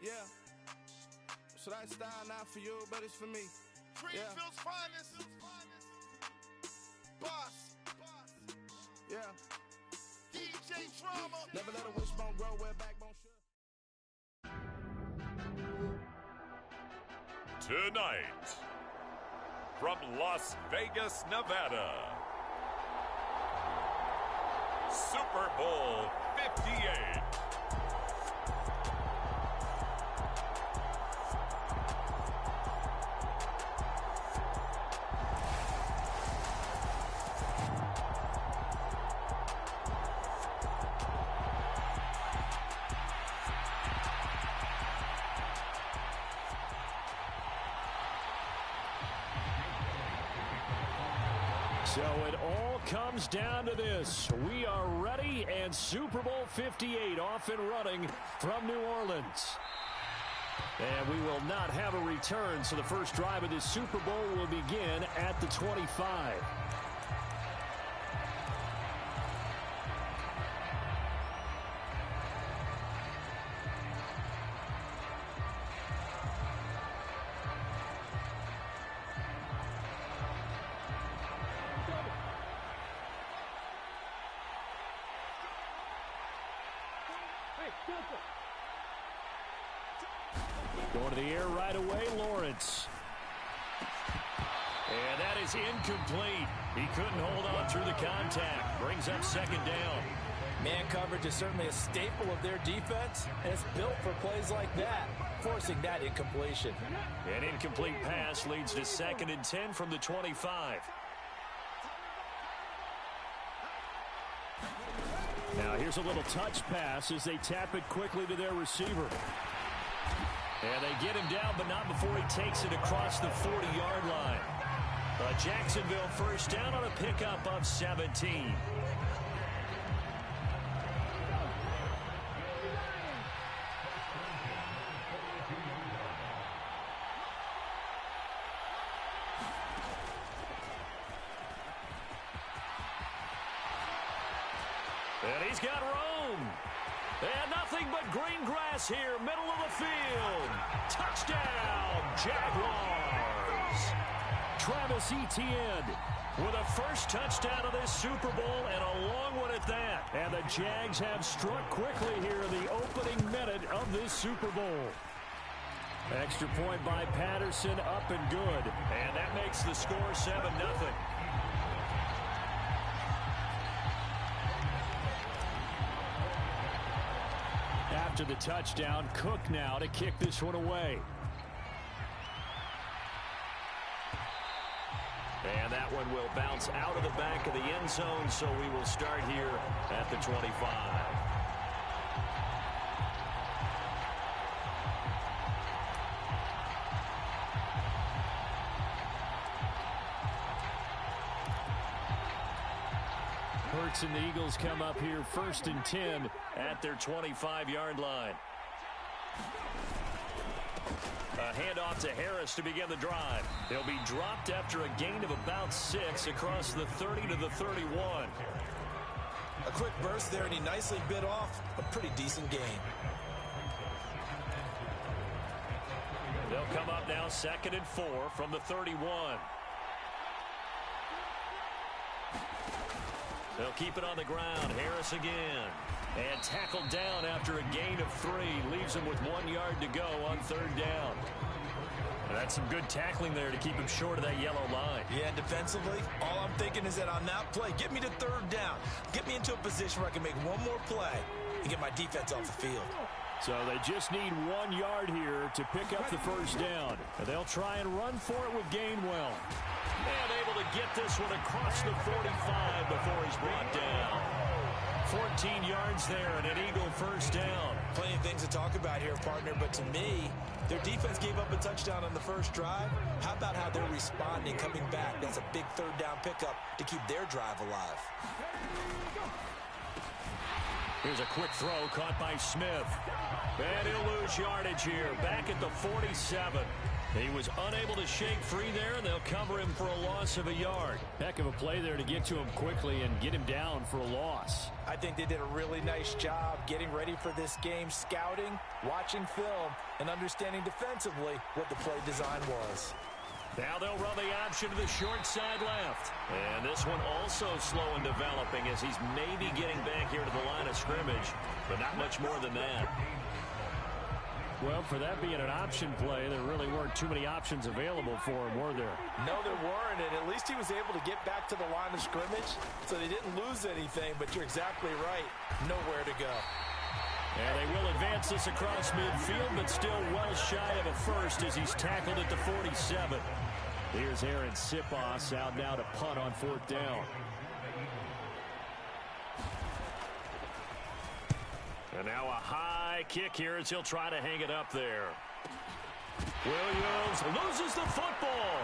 Yeah. So that style not for you, but it's for me. Greenfield's finest. Boss. Yeah. DJ Drama. Never let a wishbone grow where backbone should. Tonight, from Las Vegas, Nevada, Super Bowl 58. So it all comes down to this. We are ready, and Super Bowl 58 off and running from New Orleans. And we will not have a return, so the first drive of this Super Bowl will begin at the 25. Going to the air right away, Lawrence. And that is incomplete. He couldn't hold on through the contact. Brings up second down. Man coverage is certainly a staple of their defense, and it's built for plays like that, forcing that incompletion. An incomplete pass leads to 2nd and 10 from the 25. Now here's a little touch pass as they tap it quickly to their receiver. And they get him down, but not before he takes it across the 40-yard line. A Jacksonville first down on a pickup of 17. And he's got room. And nothing but green grass here, middle of the field. Touchdown, Jaguars. Travis Etienne with a first touchdown of this Super Bowl, and a long one at that. And the Jags have struck quickly here in the opening minute of this Super Bowl. Extra point by Patterson, up and good. And that makes the score 7-0. After the touchdown, Cook now to kick this one away. And that one will bounce out of the back of the end zone, so we will start here at the 25. Hurts and the Eagles come up here 1st and 10 at their 25-yard line. A handoff to Harris to begin the drive. They'll be dropped after a gain of about 6 across the 30 to the 31. A quick burst there, and he nicely bit off a pretty decent gain. They'll come up now 2nd and 4 from the 31. They'll keep it on the ground. Harris again. And tackled down after a gain of 3. Leaves him with 1 yard to go on 3rd down. And that's some good tackling there to keep him short of that yellow line. Yeah, defensively, all I'm thinking is that on that play, get me to 3rd down. Get me into a position where I can make one more play and get my defense off the field. So they just need 1 yard here to pick up the first down. And they'll try and run for it with Gainwell. And able to get this one across the 45 before he's brought down. 14 yards there and an Eagle first down. Plenty of things to talk about here, partner, but to me, their defense gave up a touchdown on the first drive. How about how they're responding, coming back? That's a big 3rd down pickup to keep their drive alive. Here's a quick throw caught by Smith. And he'll lose yardage here, back at the 47. He was unable to shake free there, and they'll cover him for a loss of a yard. Heck of a play there to get to him quickly and get him down for a loss. I think they did a really nice job getting ready for this game, scouting, watching film, and understanding defensively what the play design was. Now they'll run the option to the short side left. And this one also slow in developing as he's maybe getting back here to the line of scrimmage, but not much more than that. Well, for that being an option play, there really weren't too many options available for him, were there? No, there weren't, and at least he was able to get back to the line of scrimmage, so they didn't lose anything, but you're exactly right. Nowhere to go. And they will advance this across midfield, but still well shy of a first as he's tackled at the 47. Here's Aaron Sipos out now to punt on 4th down. And now a high kick here as he'll try to hang it up there. Williams loses the football.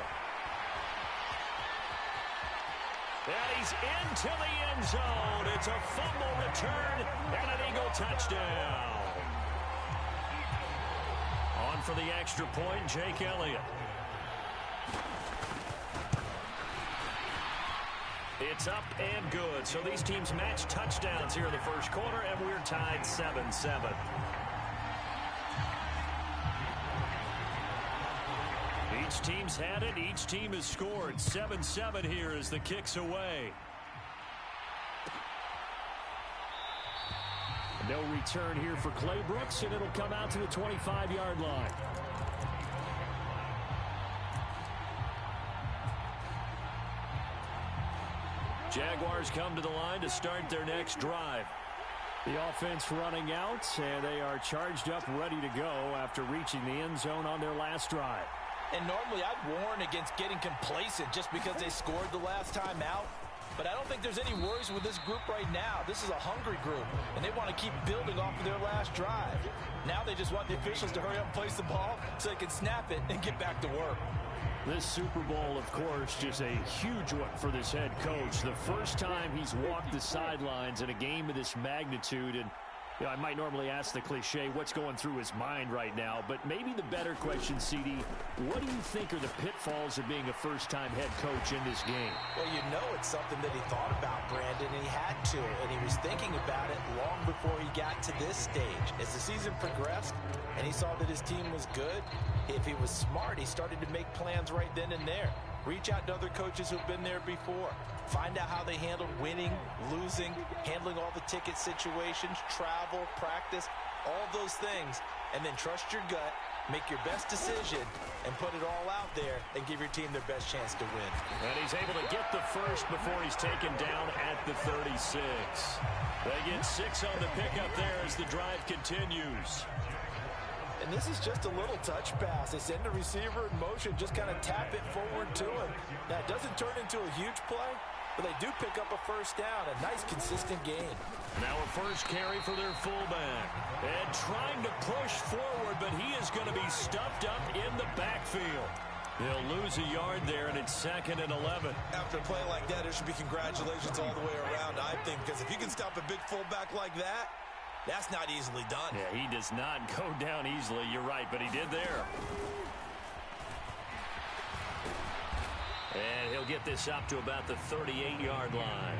And he's into the end zone. It's a fumble return and an Eagle touchdown. On for the extra point, Jake Elliott. It's up and good. So these teams match touchdowns here in the first quarter, and we're tied 7-7. Each team's had it. Each team has scored. 7-7 here as the kick's away. No return here for Clay Brooks, and it'll come out to the 25-yard line. Jaguars come to the line to start their next drive. The offense running out, and they are charged up, ready to go after reaching the end zone on their last drive. And normally I'd warn against getting complacent just because they scored the last time out. But I don't think there's any worries with this group right now. This is a hungry group, and they want to keep building off of their last drive. Now they just want the officials to hurry up and place the ball so they can snap it and get back to work. This Super Bowl, of course, just a huge one for this head coach. The first time he's walked the sidelines in a game of this magnitude. And you know, I might normally ask the cliche, what's going through his mind right now? But maybe the better question, CD, what do you think are the pitfalls of being a first-time head coach in this game? Well, you know it's something that he thought about, Brandon, and he had to. And he was thinking about it long before he got to this stage. As the season progressed and he saw that his team was good, if he was smart, he started to make plans right then and there. Reach out to other coaches who've been there before. Find out how they handled winning, losing, handling all the ticket situations, travel, practice, all those things. And then trust your gut, make your best decision, and put it all out there and give your team their best chance to win. And he's able to get the first before he's taken down at the 36. They get 6 on the pickup there as the drive continues. And this is just a little touch pass. They send the receiver in motion, just kind of tap it forward to him. Now, it doesn't turn into a huge play, but they do pick up a first down. A nice, consistent game. Now a first carry for their fullback. And trying to push forward, but he is going to be stuffed up in the backfield. He'll lose a yard there, and it's 2nd and 11. After a play like that, there should be congratulations all the way around, I think, because if you can stop a big fullback like that, that's not easily done. Yeah, he does not go down easily. You're right, but he did there. And he'll get this up to about the 38-yard line.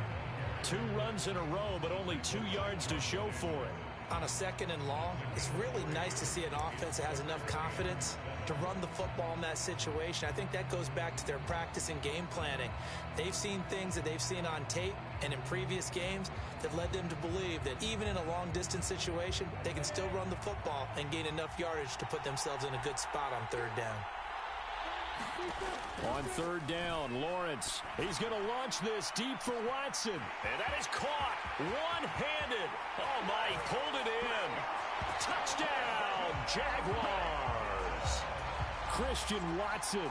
2 runs in a row, but only 2 yards to show for it. On a 2nd and long, it's really nice to see an offense that has enough confidence to run the football in that situation. I think that goes back to their practice and game planning. They've seen things that they've seen on tape and in previous games that led them to believe that even in a long-distance situation, they can still run the football and gain enough yardage to put themselves in a good spot on 3rd down. On 3rd down, Lawrence. He's going to launch this deep for Watson. And that is caught one-handed. Oh, my, he pulled it in. Touchdown, Jaguars. Christian Watson.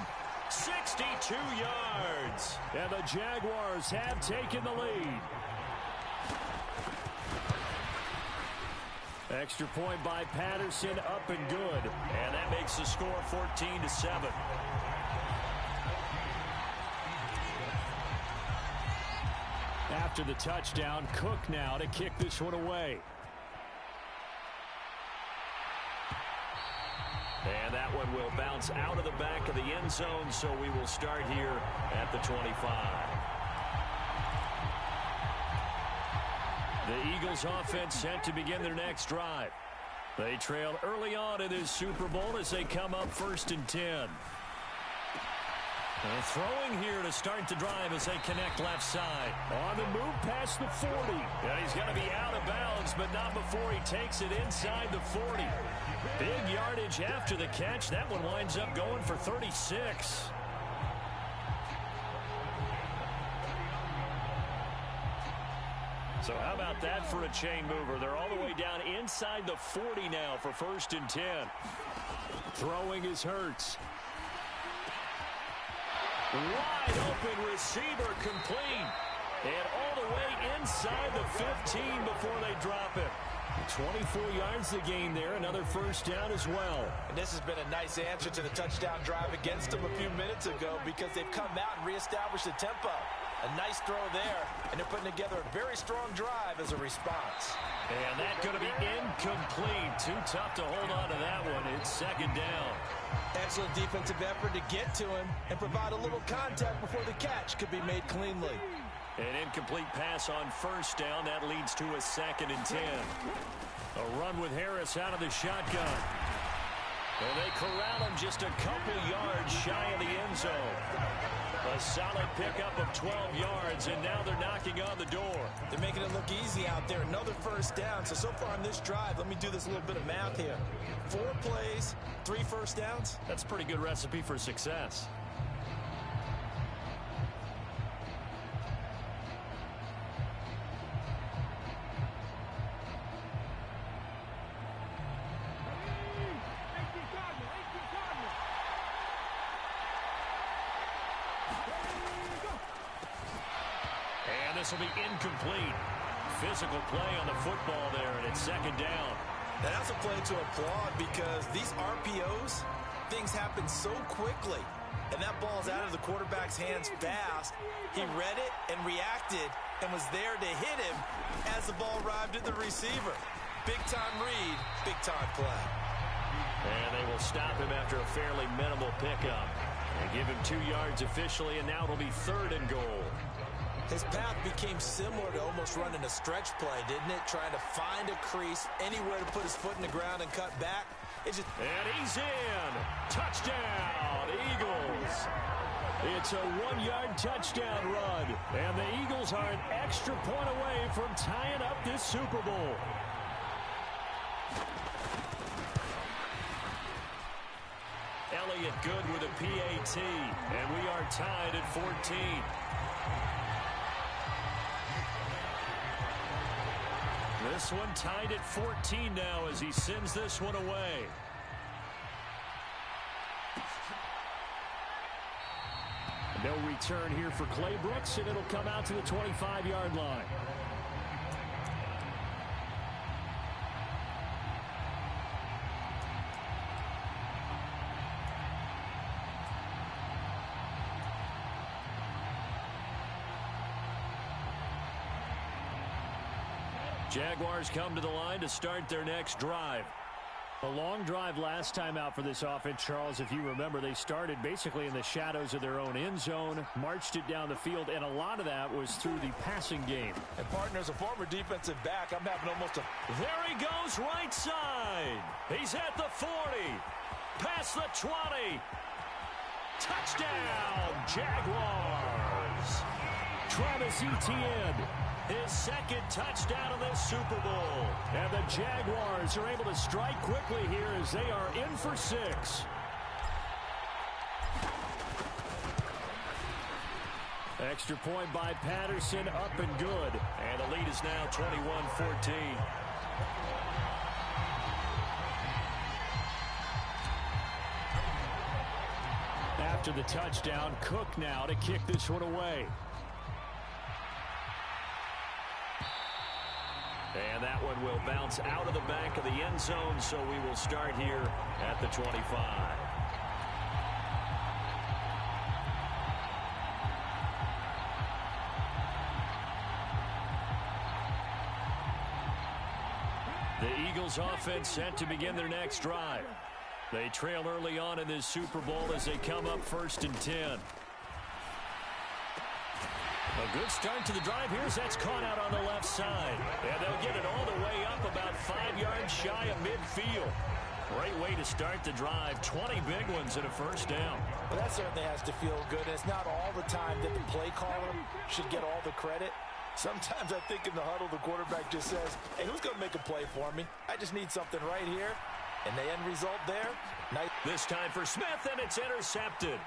62 yards. And the Jaguars have taken the lead. Extra point by Patterson, up and good. And that makes the score 14-7. After the touchdown, Cook now to kick this one away. And that one will bounce bounce out of the back of the end zone, so we will start here at the 25. The Eagles offense set to begin their next drive. They trail early on in this Super Bowl as they come up 1st and 10. Throwing here to start the drive as they connect left side. On the move past the 40. And he's going to be out of bounds, but not before he takes it inside the 40. Big yardage after the catch. That one winds up going for 36. So how about that for a chain mover? They're all the way down inside the 40 now for 1st and 10. Throwing is Hurts. Wide open receiver complete. And all the way inside the 15 before they drop it. 24 yards to gain there. Another 1st down as well. And this has been a nice answer to the touchdown drive against them a few minutes ago because they've come out and reestablished the tempo. A nice throw there, and they're putting together a very strong drive as a response. And that's going to be incomplete. Too tough to hold on to that one. It's 2nd down. Excellent defensive effort to get to him and provide a little contact before the catch could be made cleanly. An incomplete pass on 1st down. That leads to a 2nd and 10. A run with Harris out of the shotgun. And they corral him just a couple yards shy of the end zone. A solid pickup of 12 yards, and now they're knocking on the door. They're making it look easy out there. Another 1st down. So far on this drive, let me do this little bit of math here. 4 plays, 3 1st downs. That's a pretty good recipe for success. This will be incomplete. Physical play on the football there, and it's 2nd down. Now that's a play to applaud because these RPOs, things happen so quickly. And that ball's out of the quarterback's hands fast. He read it and reacted and was there to hit him as the ball arrived at the receiver. Big-time read, big-time play. And they will stop him after a fairly minimal pickup. They give him 2 yards officially, and now it'll be 3rd and goal. His path became similar to almost running a stretch play, didn't it? Trying to find a crease, anywhere to put his foot in the ground and cut back. And he's in. Touchdown, Eagles. It's a 1-yard touchdown run. And the Eagles are an extra point away from tying up this Super Bowl. Elliott good with a PAT. And we are tied at 14. This one tied at 14 now as he sends this one away. No return here for Clay Brooks, and it'll come out to the 25-yard line. Jaguars come to the line to start their next drive. A long drive last time out for this offense, Charles. If you remember, they started basically in the shadows of their own end zone, marched it down the field, and a lot of that was through the passing game. And partners, a former defensive back, I'm having almost a... There he goes right side. He's at the 40. Past the 20. Touchdown, Jaguars. Travis Etienne. His 2nd touchdown of this Super Bowl. And the Jaguars are able to strike quickly here as they are in for 6. Extra point by Patterson, up and good. And the lead is now 21-14. After the touchdown, Cook now to kick this one away. And that one will bounce out of the back of the end zone, so we will start here at the 25. The Eagles offense set to begin their next drive. They trail early on in this Super Bowl as they come up 1st and 10. A good start to the drive. That's caught out on the left side. And they'll get it all the way up about 5 yards shy of midfield. Great way to start the drive. 20 big ones and a first down. Well, that certainly has to feel good. And it's not all the time that the play caller should get all the credit. Sometimes I think in the huddle, the quarterback just says, hey, who's going to make a play for me? I just need something right here. And the end result there, nice. This time for Smith, and it's intercepted.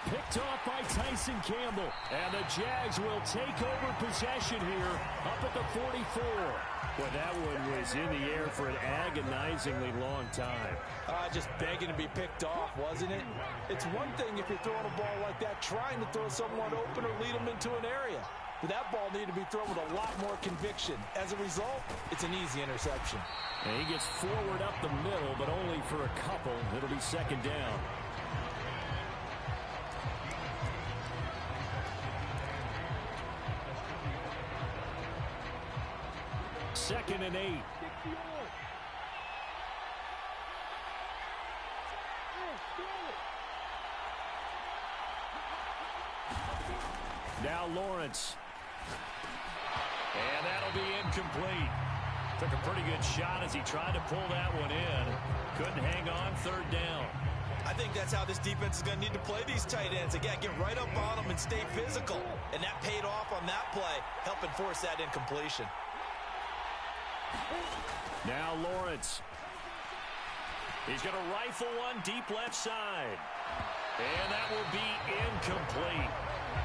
Picked off by Tyson Campbell. And the Jags will take over possession here up at the 44. Well, that one was in the air for an agonizingly long time. Just begging to be picked off, wasn't it? It's one thing if you're throwing a ball like that, trying to throw someone open or lead them into an area. But that ball needed to be thrown with a lot more conviction. As a result, it's an easy interception. And he gets forward up the middle, but only for a couple. It'll be 2nd down. Second and 8. Now Lawrence. And that'll be incomplete. Took a pretty good shot as he tried to pull that one in. Couldn't hang on. 3rd down. I think that's how this defense is going to need to play these tight ends. Again, get right up on them and stay physical. And that paid off on that play, helping force that incompletion. Now Lawrence. He's going to rifle one deep left side. And that will be incomplete.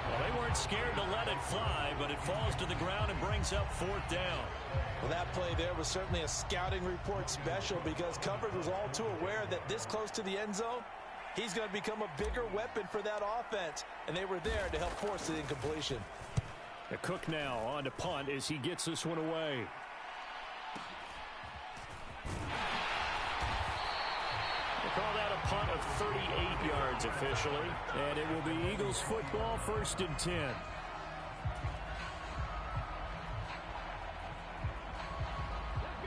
Well, they weren't scared to let it fly, but it falls to the ground and brings up 4th down. Well, that play there was certainly a scouting report special because coverage was all too aware that this close to the end zone, he's going to become a bigger weapon for that offense, and they were there to help force the incompletion. The Cook now on to punt as he gets this one away. Call that a punt of 38 yards officially. And it will be Eagles football, 1st and 10.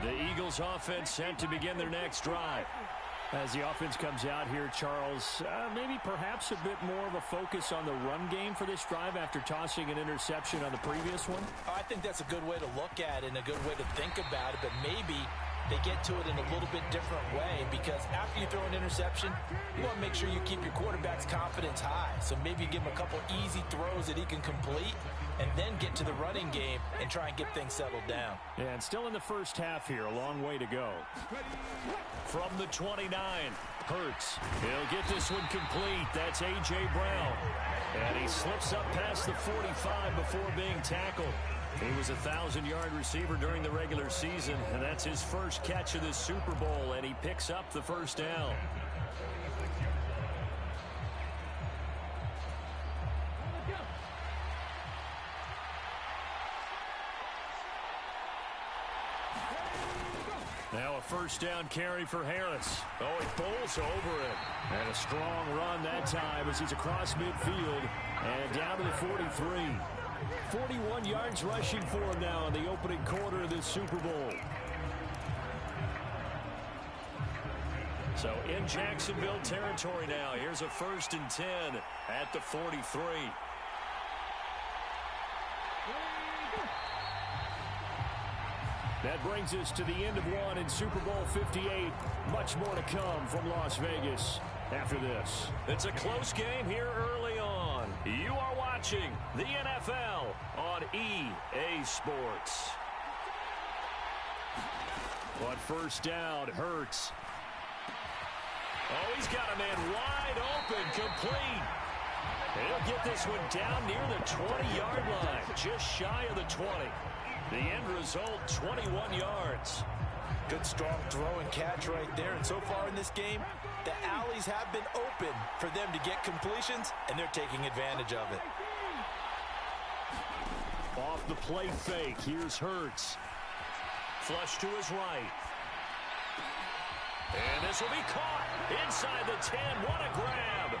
The Eagles offense set to begin their next drive. As the offense comes out here, Charles, maybe perhaps a bit more of a focus on the run game for this drive after tossing an interception on the previous one? I think that's a good way to look at it and a good way to think about it, but maybe they get to it in a little bit different way because after you throw an interception, you want to make sure you keep your quarterback's confidence high. So maybe you give him a couple easy throws that he can complete and then get to the running game and try and get things settled down. Yeah, and still in the first half here, a long way to go. From the 29, Hurts. He'll get this one complete. That's A.J. Brown. And he slips up past the 45 before being tackled. He was a 1,000-yard receiver during the regular season, and that's his first catch of this Super Bowl, and he picks up the 1st down. Now a 1st down carry for Harris. Oh, he bowls over it. And a strong run that time as he's across midfield and down to the 43. 41 yards rushing for him now in the opening quarter of this Super Bowl. So in Jacksonville territory now. Here's a 1st and 10 at the 43. That brings us to the end of one in Super Bowl 58. Much more to come from Las Vegas after this. It's a close game here early on. You are watching the NFL on EA Sports. On 1st down, Hurts. Oh, he's got a man wide open, complete. He'll get this one down near the 20-yard line, just shy of the 20. The end result, 21 yards. Good strong throw and catch right there. And so far in this game, the alleys have been open for them to get completions, and they're taking advantage of it. Off the play fake, here's Hurts. Flush to his right. And this will be caught inside the 10. What a grab.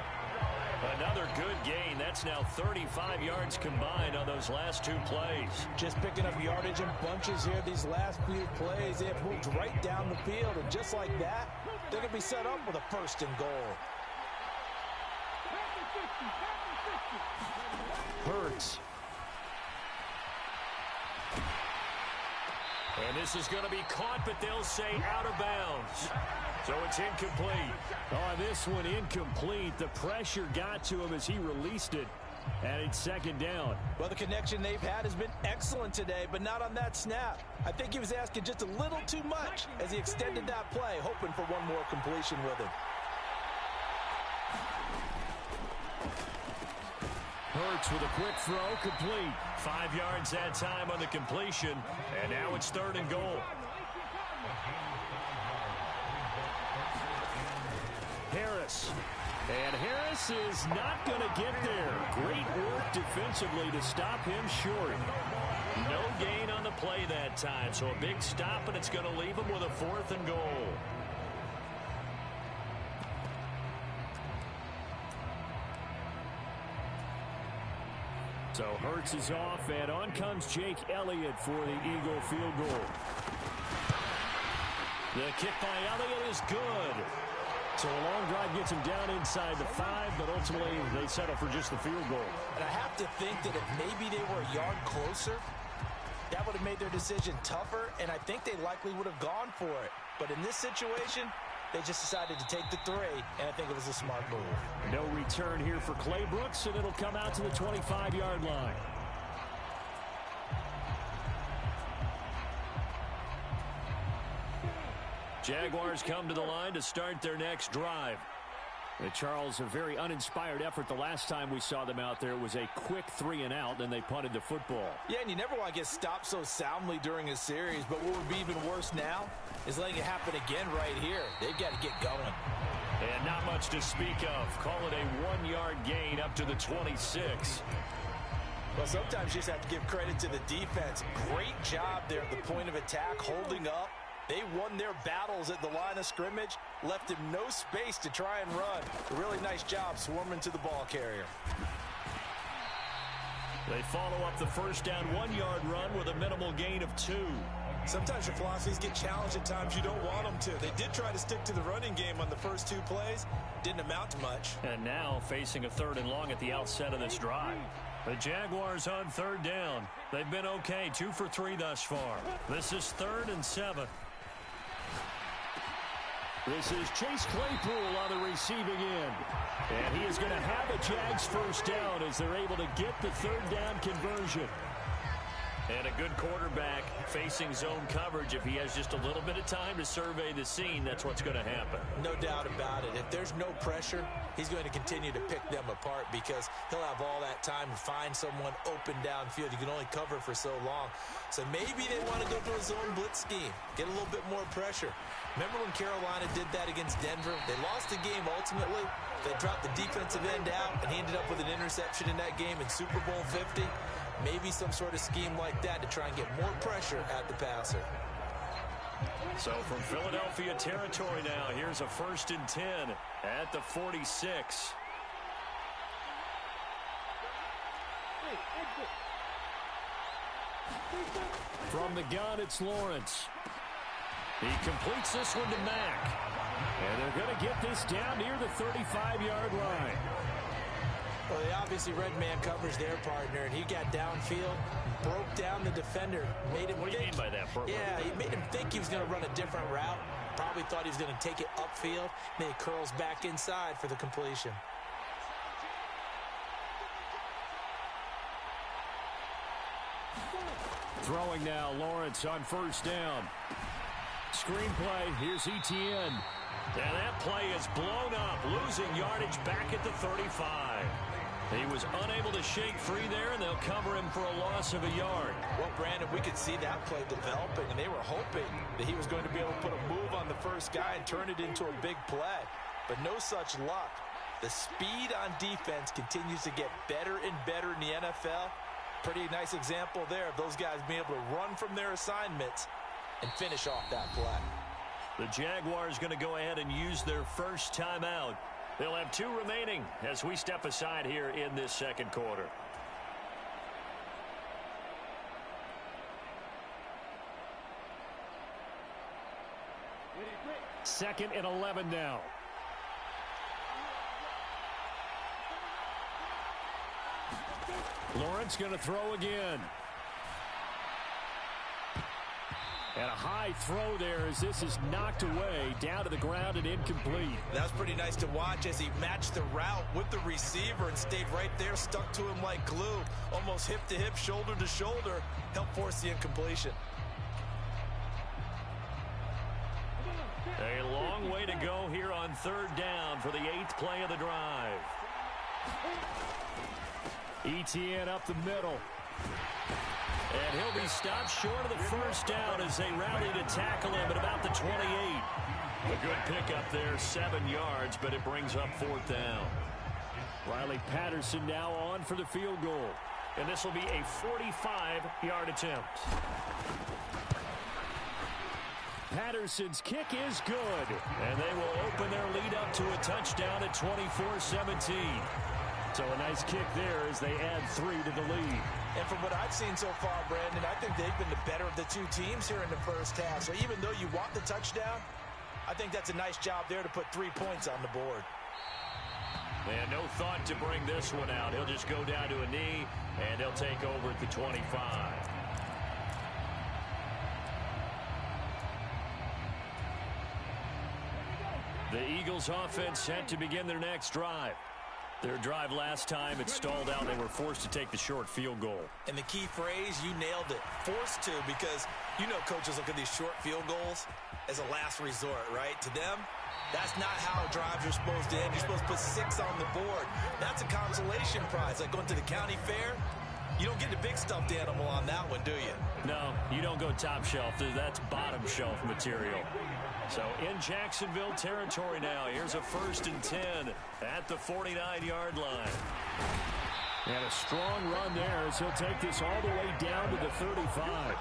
Another good gain. That's now 35 yards combined on those last 2 plays. Just picking up yardage in bunches here these last few plays. They have moved right down the field, and just like that, they're going to be set up with a 1st and goal. Hurts. And this is going to be caught, but they'll say out of bounds. So it's incomplete. Oh, this one incomplete. The pressure got to him as he released it, and it's 2nd down. Well, the connection they've had has been excellent today, but not on that snap. I think he was asking just a little too much as he extended that play, hoping for one more completion with him. Hurts with a quick throw, complete. 5 yards that time on the completion, and now it's 3rd and goal. Harris. And Harris is not going to get there. Great work defensively to stop him short. No gain on the play that time, so a big stop, and it's going to leave him with a 4th and goal. So Hurts is off, and on comes Jake Elliott for the Eagle field goal. The kick by Elliott is good. So a long drive gets him down inside the 5, but ultimately they settle for just the field goal. And I have to think that if maybe they were a yard closer, that would have made their decision tougher, and I think they likely would have gone for it. But in this situation, they just decided to take the 3, and I think it was a smart move. No return here for Clay Brooks, and it'll come out to the 25-yard line. Jaguars come to the line to start their next drive. Charles, a very uninspired effort the last time we saw them out there. It was a quick 3 and out, then they punted the football. Yeah, and you never want to get stopped so soundly during a series, but what would be even worse now is letting it happen again right here. They've got to get going. And not much to speak of. Call it a 1-yard gain up to the 26. Well, sometimes you just have to give credit to the defense. Great job there at the point of attack, holding up. They won their battles at the line of scrimmage, left him no space to try and run. A really nice job swarming to the ball carrier. They follow up the first down 1-yard run with a minimal gain of 2. Sometimes your philosophies get challenged at times you don't want them to. They did try to stick to the running game on the first 2 plays. Didn't amount to much. And now facing a 3rd and long at the outset of this drive. The Jaguars on 3rd down. They've been okay, 2 for 3 thus far. This is 3rd and 7. This is Chase Claypool on the receiving end. And he is going to have a Jags first down as they're able to get the 3rd down conversion. And a good quarterback facing zone coverage. If he has just a little bit of time to survey the scene, that's what's going to happen. No doubt about it. If there's no pressure, he's going to continue to pick them apart because he'll have all that time to find someone open downfield. You can only cover for so long. So maybe they want to go to a zone blitz scheme, get a little bit more pressure. Remember when Carolina did that against Denver? They lost the game ultimately. They dropped the defensive end out, and he ended up with an interception in that game in Super Bowl 50. Maybe some sort of scheme like that to try and get more pressure at the passer. So from Philadelphia territory now, here's a 1st and 10 at the 46. From the gun, it's Lawrence. He completes this one to Mack. And they're going to get this down near the 35-yard line. Well, they obviously red man covers their partner, and he got downfield, broke down the defender, made him What do you mean by that, Bert? Yeah, he made him think he was going to run a different route. Probably thought he was going to take it upfield, and then he curls back inside for the completion. Throwing now, Lawrence on 1st down. Screenplay, here's Etienne. And that play is blown up, losing yardage back at the 35. He was unable to shake free there, and they'll cover him for a loss of a yard. Well, Brandon, we could see that play developing, and they were hoping that he was going to be able to put a move on the first guy and turn it into a big play. But no such luck. The speed on defense continues to get better and better in the NFL. Pretty nice example there of those guys being able to run from their assignments and finish off that play. The Jaguars going to go ahead and use their first timeout. They'll have 2 remaining as we step aside here in this 2nd quarter. 2nd and 11 now. Lawrence going to throw again. And a high throw there as this is knocked away, down to the ground and incomplete. That was pretty nice to watch as he matched the route with the receiver and stayed right there, stuck to him like glue, almost hip to hip, shoulder to shoulder, helped force the incompletion. A long way to go here on 3rd down for the 8th play of the drive. Etienne up the middle. And he'll be stopped short of the 1st down as they rally to tackle him at about the 28. A good pickup there, 7 yards, but it brings up 4th down. Riley Patterson now on for the field goal. And this will be a 45-yard attempt. Patterson's kick is good. And they will open their lead up to a touchdown at 24-17. So a nice kick there as they add 3 to the lead. And from what I've seen so far, Brandon, I think they've been the better of the 2 teams here in the first half. So even though you want the touchdown, I think that's a nice job there to put 3 points on the board. And no thought to bring this one out. He'll just go down to a knee, and they'll take over at the 25. The Eagles offense set to begin their next drive. Their drive last time, it stalled out. They were forced to take the short field goal. And the key phrase, you nailed it, forced to, because you know coaches look at these short field goals as a last resort, right? To them, that's not how drives are supposed to end. You're supposed to put 6 on the board. That's a consolation prize, like going to the county fair. You don't get the big stuffed animal on that one, do you? No, you don't go top shelf. That's bottom shelf material. So in Jacksonville territory now. Here's a 1st and 10 at the 49-yard line. And a strong run there as he'll take this all the way down to the 35.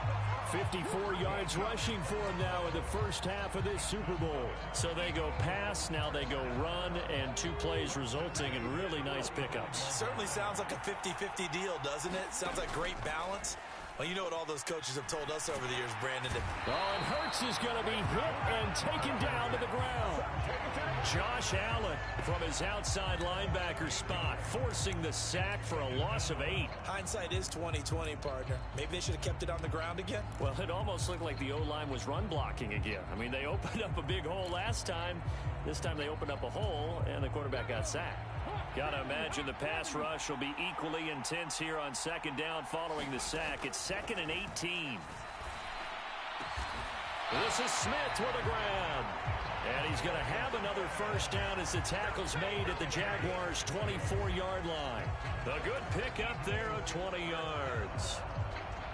54 yards rushing for him now in the first half of this Super Bowl. So they go pass, now they go run, and 2 plays resulting in really nice pickups. Certainly sounds like a 50-50 deal, doesn't it? Sounds like great balance. Well, you know what all those coaches have told us over the years, Brandon. And Hurts is going to be hit and taken down to the ground. Josh Allen from his outside linebacker spot, forcing the sack for a loss of 8. Hindsight is 20/20, partner. Maybe they should have kept it on the ground again. Well, it almost looked like the O-line was run blocking again. I mean, they opened up a big hole last time. This time they opened up a hole, and the quarterback got sacked. Got to imagine the pass rush will be equally intense here on 2nd down following the sack. It's 2nd and 18. This is Smith with a grab. And he's going to have another 1st down as the tackle's made at the Jaguars' 24-yard line. A good pickup there of 20 yards.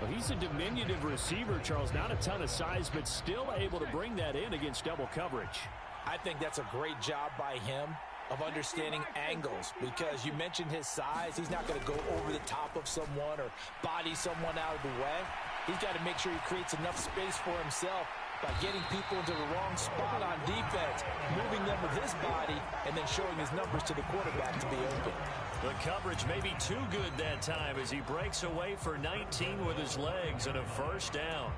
Well, he's a diminutive receiver, Charles. Not a ton of size, but still able to bring that in against double coverage. I think that's a great job by him of understanding angles, because you mentioned his size. He's not going to go over the top of someone or body someone out of the way. He's got to make sure he creates enough space for himself by getting people into the wrong spot on defense, moving them with his body, and then showing his numbers to the quarterback to be open. The coverage may be too good that time as he breaks away for 19 with his legs and a 1st down.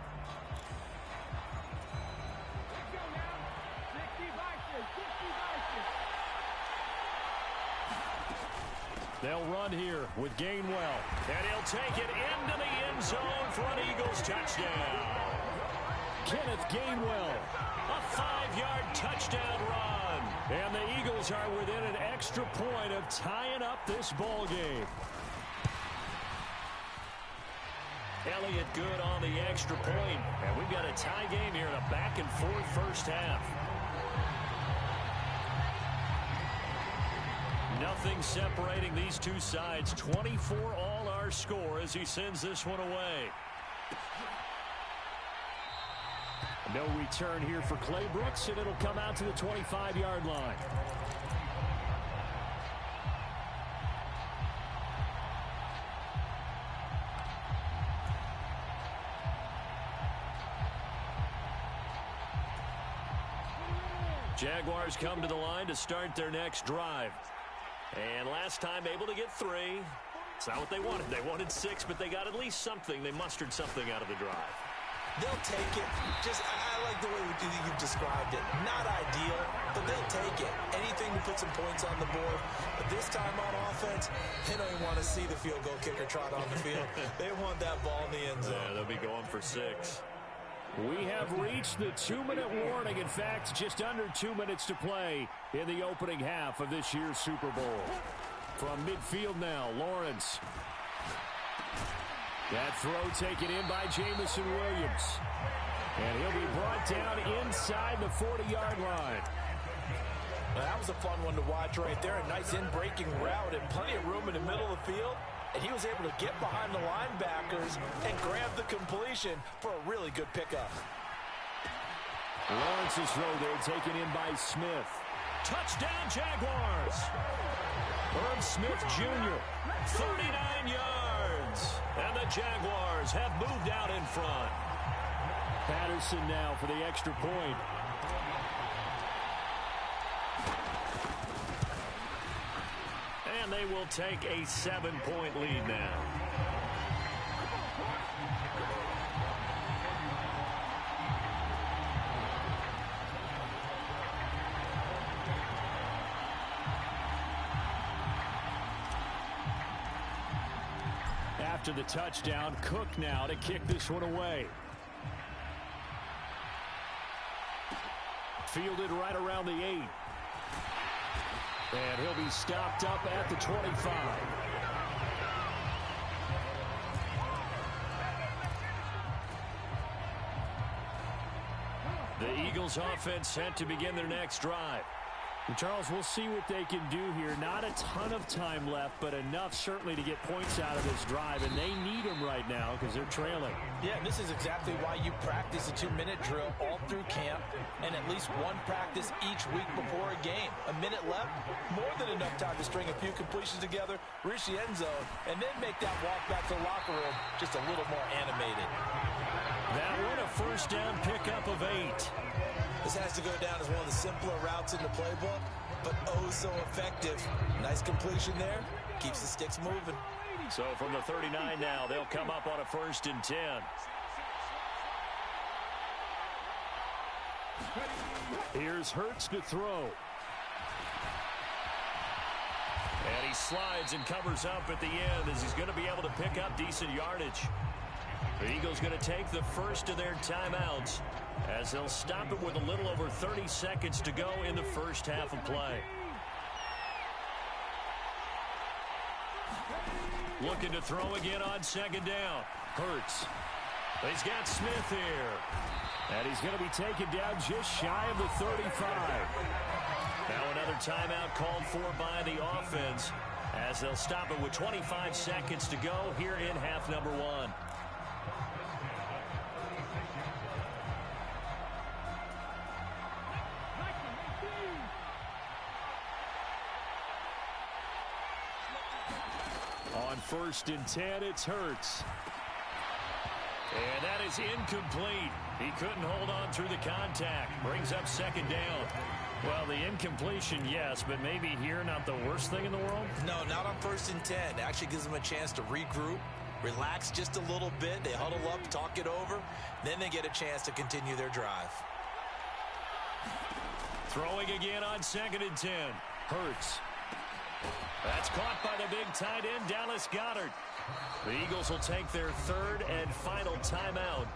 They'll run here with Gainwell. And he'll take it into the end zone for an Eagles touchdown. Kenneth Gainwell, a 5-yard touchdown run. And the Eagles are within an extra point of tying up this ball game. Elliott good on the extra point. And we've got a tie game here in a back-and-forth first half. Nothing separating these two sides. 24 all our score as he sends this one away. No return here for Clay Brooks, and it'll come out to the 25-yard line. Jaguars come to the line to start their next drive. And last time able to get 3. It's not what they wanted. They wanted 6, but they got at least something. They mustered something out of the drive. They'll take it. I like the way you've described it. Not ideal, but they'll take it. Anything to put some points on the board. But this time on offense, they don't even want to see the field goal kicker trot on the field. They want that ball in the end zone. Yeah, they'll be going for 6. We have reached the 2-minute warning. In fact, just under 2 minutes to play in the opening half of this year's Super Bowl. From midfield now, Lawrence. That throw taken in by Jamison Williams. And he'll be brought down inside the 40-yard line. Now, that was a fun one to watch right there. A nice in-breaking route and plenty of room in the middle of the field. And he was able to get behind the linebackers and grab the completion for a really good pickup. Lawrence's throw there taken in by Smith. Touchdown, Jaguars. Herb Smith Jr., 39 yards. And the Jaguars have moved out in front. Patterson now for the extra point. And they will take a 7-point lead now. After the touchdown, Cook now to kick this one away. Fielded right around the 8. And he'll be stopped up at the 25. The Eagles offense set to begin their next drive. And Charles, we'll see what they can do here. Not a ton of time left, but enough certainly to get points out of this drive. And they need them right now because they're trailing. Yeah, and this is exactly why you practice a 2-minute drill all through camp and at least one practice each week before a game. A minute left, more than enough time to string a few completions together, reach the end zone, and then make that walk back to the locker room just a little more animated. That one a first down pickup of 8. This has to go down as one of the simpler routes in the playbook, but oh so effective. Nice completion there. Keeps the sticks moving. So from the 39 now, they'll come up on a 1st and 10. Here's Hurts to throw. And he slides and covers up at the end as he's going to be able to pick up decent yardage. The Eagles going to take the first of their timeouts as they'll stop it with a little over 30 seconds to go in the first half of play. Looking to throw again on 2nd down. Hurts. He's got Smith here. And he's going to be taken down just shy of the 35. Now another timeout called for by the offense as they'll stop it with 25 seconds to go here in half number 1. On 1st and 10, it's Hurts. And that is incomplete. He couldn't hold on through the contact. Brings up 2nd down. Well, the incompletion, yes, but maybe here not the worst thing in the world? No, not on 1st and 10. It actually gives them a chance to regroup, relax just a little bit. They huddle up, talk it over. Then they get a chance to continue their drive. Throwing again on 2nd and 10. Hurts. That's caught by the big tight end, Dallas Goedert. The Eagles will take their 3rd and final timeout.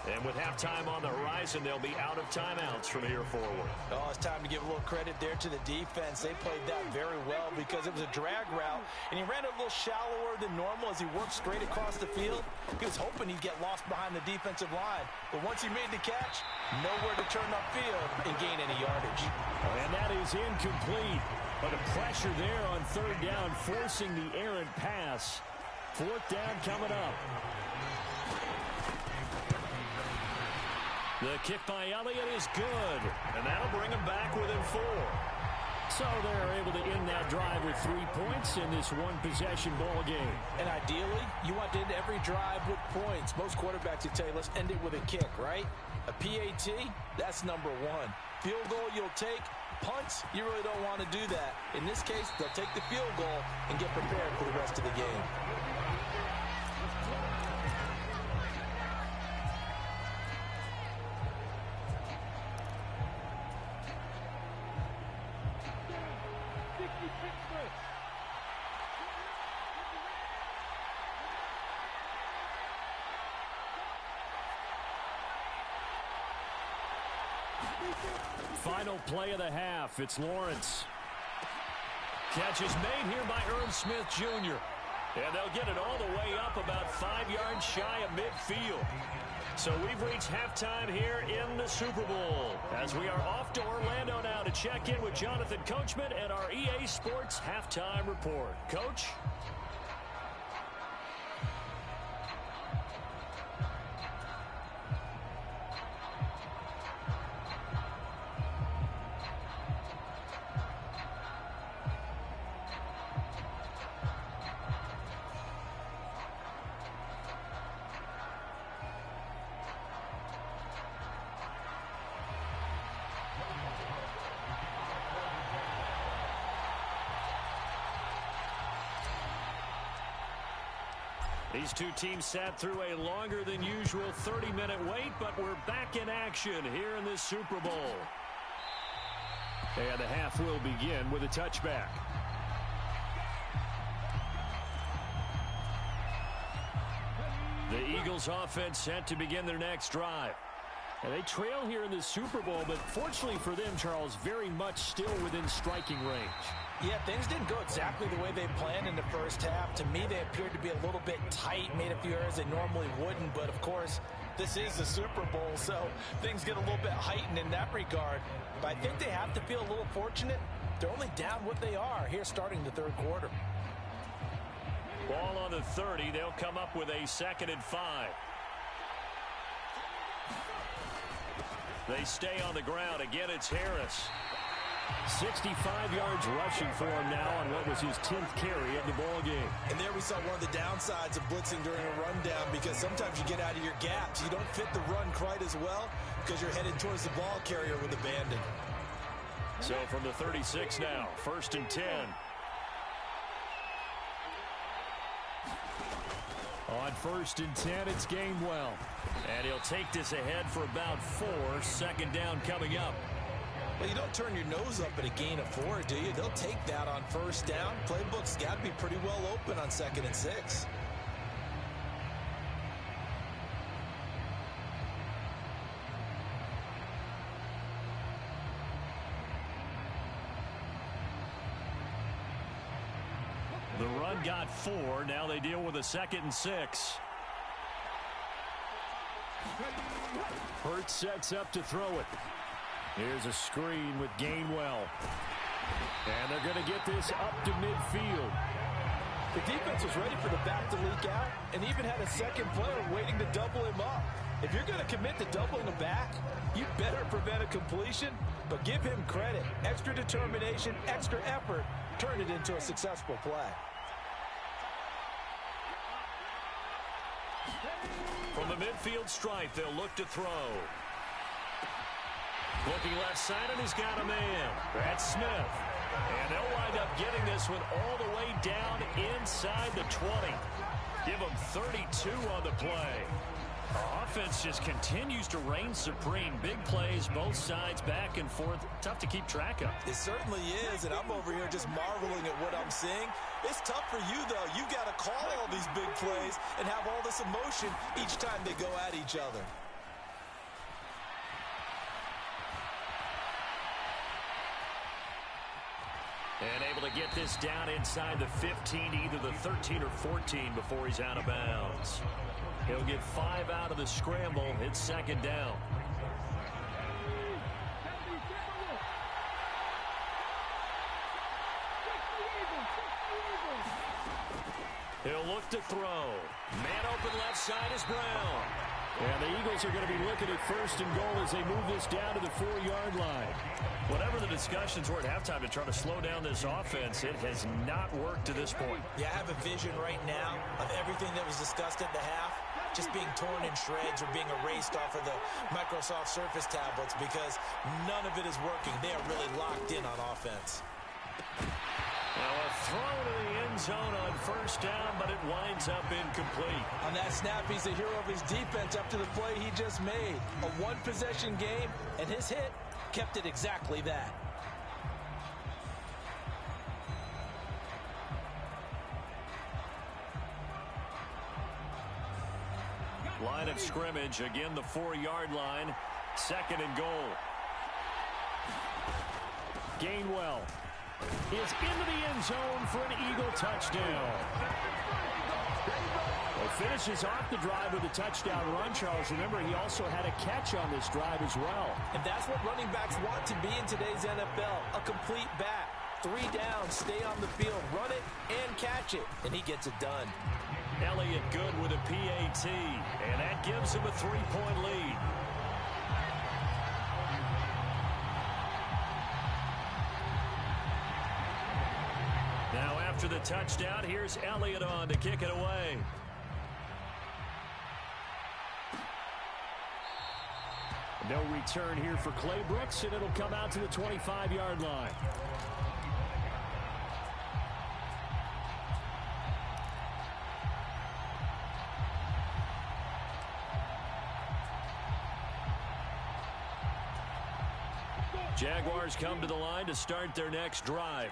And with halftime on the horizon, they'll be out of timeouts from here forward. Oh, it's time to give a little credit there to the defense. They played that very well because it was a drag route, and he ran a little shallower than normal as he worked straight across the field. He was hoping he'd get lost behind the defensive line. But once he made the catch, nowhere to turn upfield and gain any yardage. And that is incomplete. But the pressure there on 3rd down, forcing the errant pass. 4th down coming up. The kick by Elliott is good, and that'll bring them back within 4. So they're able to end that drive with 3 points in this one-possession ball game. And ideally, you want to end every drive with points. Most quarterbacks would tell you, let's end it with a kick, right? A PAT, that's number 1. Field goal you'll take. Punts, you really don't want to do that. In this case, they'll take the field goal and get prepared for the rest of the game. Final play of the half. It's Lawrence. Catch is made here by Irv Smith Jr. And they'll get it all the way up about 5 yards shy of midfield. So we've reached halftime here in the Super Bowl. As we are off to Orlando now to check in with Jonathan Coachman and our EA Sports Halftime Report. Coach? These two teams sat through a longer than usual 30-minute wait, but we're back in action here in this Super Bowl. And the half will begin with a touchback. The Eagles offense set to begin their next drive. And they trail here in the Super Bowl, but fortunately for them, Charles, very much still within striking range. Yeah, things didn't go exactly the way they planned in the first half. To me, they appeared to be a little bit tight, made a few errors they normally wouldn't. But, of course, this is the Super Bowl, so things get a little bit heightened in that regard. But I think they have to feel a little fortunate. They're only down what they are here starting the third quarter. Ball on the 30. They'll come up with a 2nd and 5. They stay on the ground. Again, it's Harris. 65 yards rushing for him now on what was his 10th carry of the ball game. And there we saw one of the downsides of blitzing during a rundown, because sometimes you get out of your gaps. You don't fit the run quite as well because you're headed towards the ball carrier with abandon. So from the 36 now, 1st and 10. On 1st and 10, it's Gainwell. And he'll take this ahead for about 4. 2nd down coming up. Well, you don't turn your nose up at a gain of 4, do you? They'll take that on 1st down. Playbook's got to be pretty well open on 2nd and 6. The run got 4. Now they deal with a 2nd and 6. Hurts sets up to throw it. Here's a screen with Gainwell. And they're going to get this up to midfield. The defense was ready for the back to leak out and even had a second player waiting to double him up. If you're going to commit to doubling the back, you better prevent a completion, but give him credit. Extra determination, extra effort, turn it into a successful play. From the midfield stripe, they'll look to throw. Looking left side, and he's got a man. That's Smith. And they'll wind up getting this one all the way down inside the 20. Give him 32 on the play. Our offense just continues to reign supreme. Big plays, both sides, back and forth. Tough to keep track of. It certainly is, and I'm over here just marveling at what I'm seeing. It's tough for you, though. You've got to call all these big plays and have all this emotion each time they go at each other. And able to get this down inside the 15, either the 13 or 14 before he's out of bounds. He'll get 5 out of the scramble. It's 2nd down. He'll look to throw. Man open left side is Brown. And the Eagles are going to be looking at 1st and goal as they move this down to the 4-yard line. Whatever the discussions were at halftime to try to slow down this offense, it has not worked to this point. Yeah, I have a vision right now of everything that was discussed at the half just being torn in shreds or being erased off of the Microsoft Surface tablets, because none of it is working. They are really locked in on offense. Now a throw to the end zone on 1st down, but it winds up incomplete. On that snap, he's the hero of his defense up to the play he just made. A one-possession game, and his hit kept it exactly that. Line of scrimmage, again the 4-yard line. 2nd and goal. Gainwell is into the end zone for an Eagle touchdown. Well, finishes off the drive with a touchdown run, Charles. Remember, he also had a catch on this drive as well. And that's what running backs want to be in today's NFL, a complete back. 3 downs, stay on the field, run it, and catch it. And he gets it done. Elliott good with a PAT, and that gives him a 3-point lead. Now after the touchdown, here's Elliott on to kick it away. No return here for Clay Brooks, and it'll come out to the 25-yard line. Jaguars come to the line to start their next drive.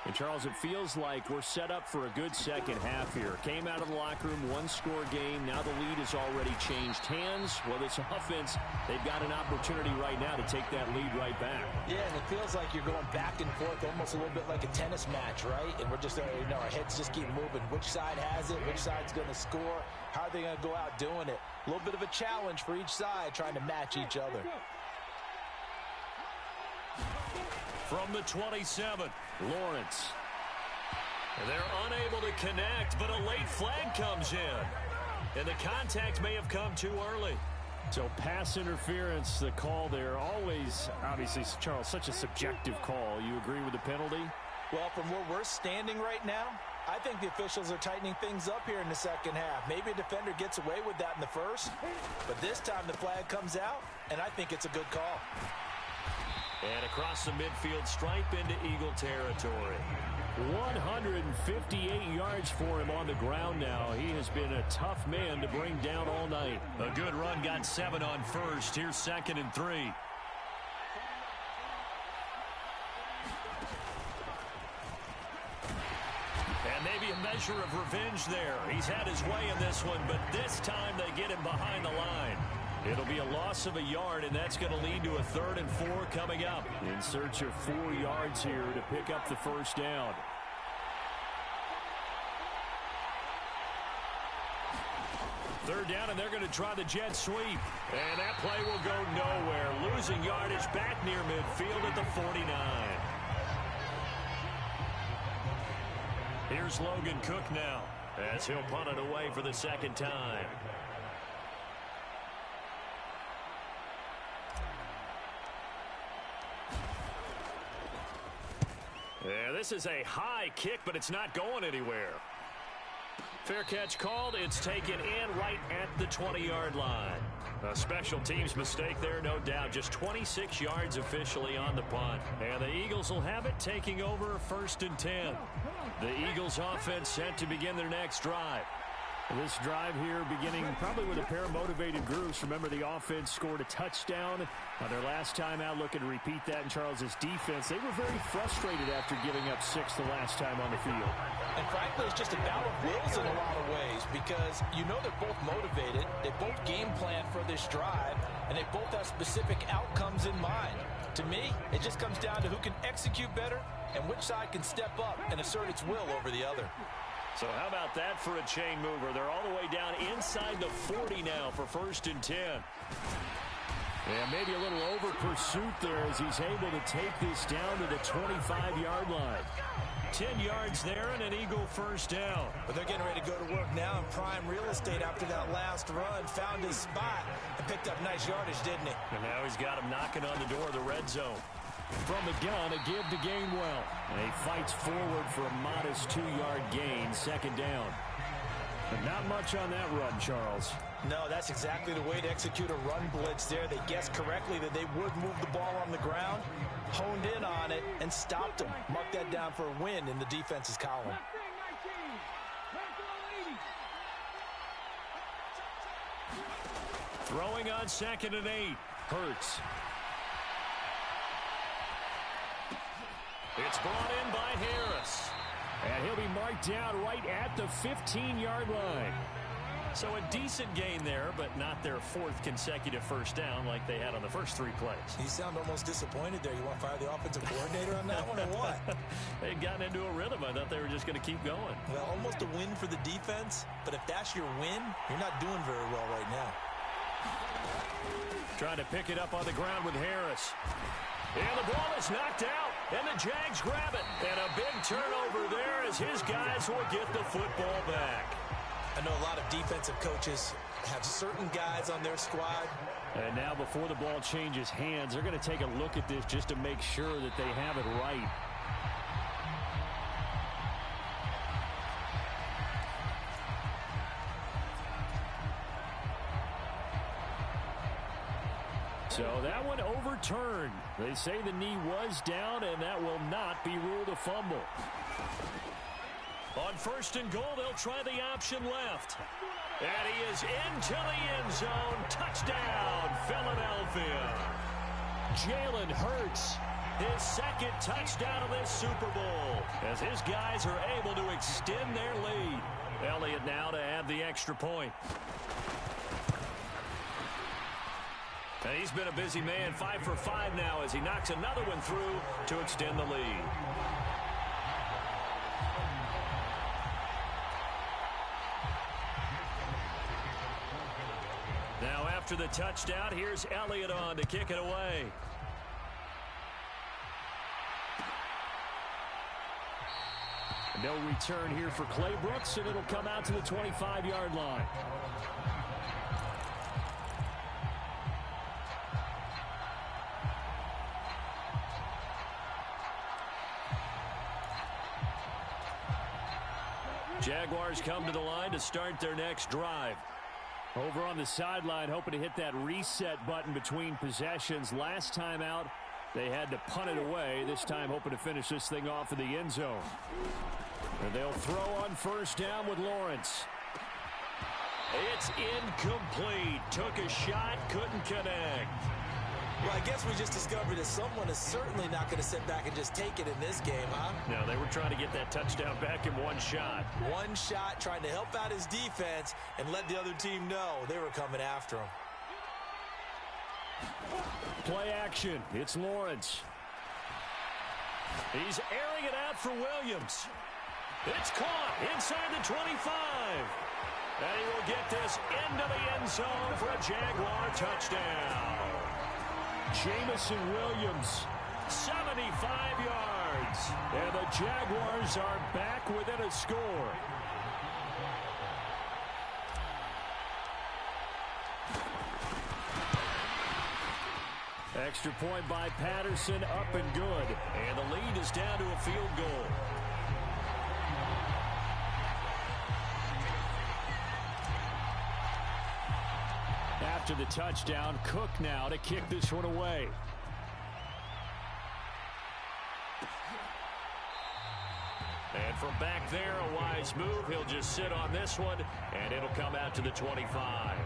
And, Charles, it feels like we're set up for a good second half here. Came out of the locker room, 1-score game. Now the lead has already changed hands. Well, this offense, they've got an opportunity right now to take that lead right back. Yeah, and it feels like you're going back and forth, almost a little bit like a tennis match, right? And we're just, our heads just keep moving. Which side has it? Which side's going to score? How are they going to go out doing it? A little bit of a challenge for each side, trying to match each other. From the 27, Lawrence. They're unable to connect, but a late flag comes in. And the contact may have come too early. So pass interference, the call there. Always, obviously, Charles, such a subjective call. You agree with the penalty? Well, from where we're standing right now, I think the officials are tightening things up here in the second half. Maybe a defender gets away with that in the first, but this time the flag comes out, and I think it's a good call. And across the midfield stripe into Eagle territory. 158 yards for him on the ground now. He has been a tough man to bring down all night. A good run, got 7 on first. Here's 2nd and 3. And maybe a measure of revenge there. He's had his way in this one, but this time they get him behind the line. It'll be a loss of a yard, and that's going to lead to a 3rd and 4 coming up. In search of 4 yards here to pick up the first down. Third down, and they're going to try the jet sweep. And that play will go nowhere. Losing yardage back near midfield at the 49. Here's Logan Cook now, as he'll punt it away for the 2nd time. Yeah, this is a high kick, but it's not going anywhere. Fair catch called. It's taken in right at the 20-yard line. A special teams mistake there, no doubt. Just 26 yards officially on the punt. And the Eagles will have it, taking over 1st and 10. The Eagles offense set to begin their next drive. This drive here beginning probably with a pair of motivated groups. Remember, the offense scored a touchdown their last time out. Looking to repeat that in Charles's defense. They were very frustrated after giving up 6 the last time on the field. And frankly, it's just a battle of wills in a lot of ways because you know they're both motivated. They both game plan for this drive, and they both have specific outcomes in mind. To me, it just comes down to who can execute better and which side can step up and assert its will over the other. So how about that for a chain mover? They're all the way down inside the 40 now for 1st and 10. And maybe a little over pursuit there as he's able to take this down to the 25-yard line. 10 yards there and an Eagle first down. But they're getting ready to go to work now in prime real estate after that last run. Found his spot and picked up nice yardage, didn't he? And now he's got him knocking on the door of the red zone. From the gun, a give to Gainwell. And he fights forward for a modest 2-yard gain, 2nd down. But not much on that run, Charles. No, that's exactly the way to execute a run blitz there. They guessed correctly that they would move the ball on the ground, honed in on it, and stopped them. Mark that down for a win in the defense's column. Throwing on 2nd and 8. Hurts. It's brought in by Harris. And he'll be marked down right at the 15-yard line. So a decent gain there, but not their fourth consecutive first down like they had on the first 3 plays. You sound almost disappointed there. You want to fire the offensive coordinator on that one or what? They'd gotten into a rhythm. I thought they were just going to keep going. Well, almost a win for the defense, but if that's your win, you're not doing very well right now. Trying to pick it up on the ground with Harris. And the ball is knocked out, and the Jags grab it. And a big turnover there as his guys will get the football back. I know a lot of defensive coaches have certain guys on their squad. And now before the ball changes hands, they're going to take a look at this just to make sure that they have it right. So that one overturned. They say the knee was down, and that will not be ruled a fumble. On 1st and goal, they'll try the option left. And he is into the end zone. Touchdown, Philadelphia. Jalen Hurts, his second touchdown of this Super Bowl, as his guys are able to extend their lead. Elliott now to add the extra point. And he's been a busy man, 5 for 5 now as he knocks another one through to extend the lead. Now after the touchdown, here's Elliott on to kick it away. No return here for Clay Brooks, and it'll come out to the 25-yard line. Jaguars come to the line to start their next drive. Over on the sideline, hoping to hit that reset button between possessions. Last time out, they had to punt it away. This time, hoping to finish this thing off in the end zone. And they'll throw on 1st down with Lawrence. It's incomplete. Took a shot, couldn't connect. Well, I guess we just discovered that someone is certainly not going to sit back and just take it in this game, huh? No, they were trying to get that touchdown back in one shot. One shot, trying to help out his defense and let the other team know they were coming after him. Play action. It's Lawrence. He's airing it out for Williams. It's caught inside the 25. And he will get this into the end zone for a Jaguar touchdown. Jamison Williams, 75 yards. And the Jaguars are back within a score. Extra point by Patterson, up and good. And the lead is down to a field goal. After the touchdown, Cook now to kick this one away. And from back there, a wise move. He'll just sit on this one, and it'll come out to the 25.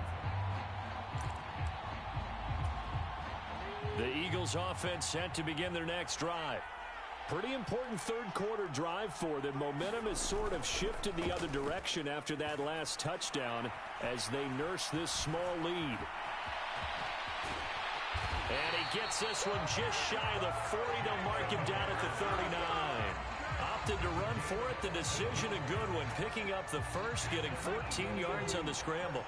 The Eagles offense set to begin their next drive. Pretty important third quarter drive for them. Momentum has sort of shifted the other direction after that last touchdown as they nurse this small lead. And he gets this one just shy of the 40 to mark him down at the 39. Opted to run for it. The decision a good one. Picking up the first, getting 14 yards on the scramble.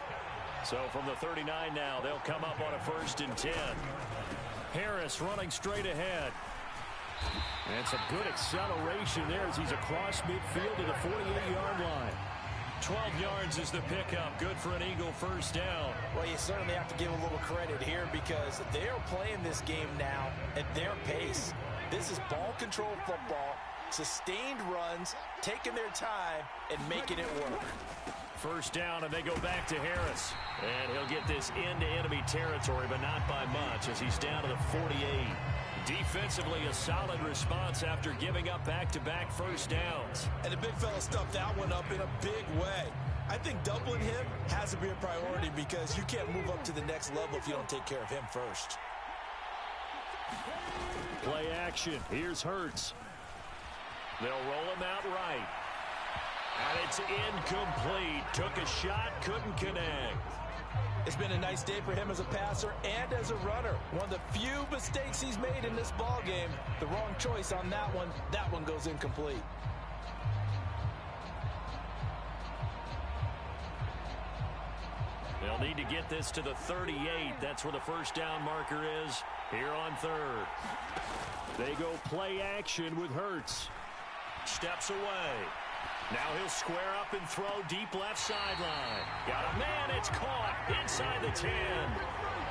So from the 39 now, they'll come up on a 1st and 10. Harris running straight ahead. And some good acceleration there as he's across midfield to the 48-yard line. 12 yards is the pickup. Good for an Eagle 1st down. Well, you certainly have to give a little credit here because they're playing this game now at their pace. This is ball control football, sustained runs, taking their time, and making it work. 1st down, and they go back to Harris. And he'll get this into enemy territory, but not by much as he's down to the 48. Defensively, a solid response after giving up back-to-back 1st downs. And the big fella stuffed that one up in a big way. I think doubling him has to be a priority because you can't move up to the next level if you don't take care of him first. Play action. Here's Hurts. They'll roll him out right. And it's incomplete. Took a shot, couldn't connect. It's been a nice day for him as a passer and as a runner. One of the few mistakes he's made in this ball game. The wrong choice on that one. That one goes incomplete. They'll need to get this to the 38. That's where the first down marker is here on third. They go play action with Hurts. Steps away. Now he'll square up and throw deep left sideline. Got a man, it's caught inside the 10.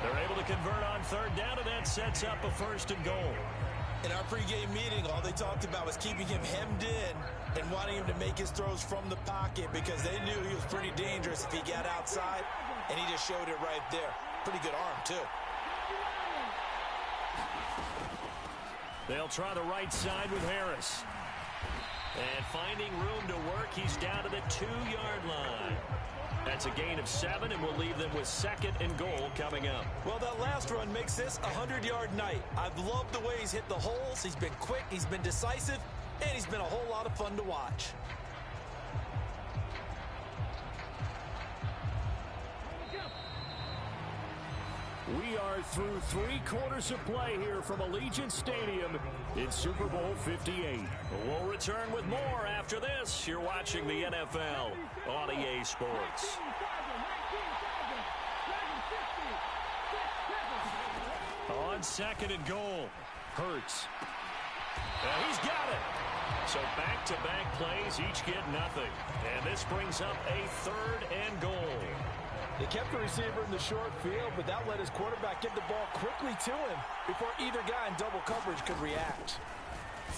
They're able to convert on third down, and that sets up a 1st and goal. In our pregame meeting, all they talked about was keeping him hemmed in and wanting him to make his throws from the pocket because they knew he was pretty dangerous if he got outside, and he just showed it right there. Pretty good arm, too. They'll try the right side with Harris. And finding room to work, he's down to the 2-yard line. That's a gain of 7, and we'll leave them with 2nd and goal coming up. Well, that last run makes this a 100-yard night. I've loved the way he's hit the holes. He's been quick, he's been decisive, and he's been a whole lot of fun to watch. We are through 3 quarters of play here from Allegiant Stadium in Super Bowl 58. We'll return with more after this. You're watching the NFL on EA Sports. On 2nd and goal, Hurts. He's got it. So back-to-back plays, each get nothing. And this brings up a 3rd and goal. They kept the receiver in the short field, but that let his quarterback get the ball quickly to him before either guy in double coverage could react.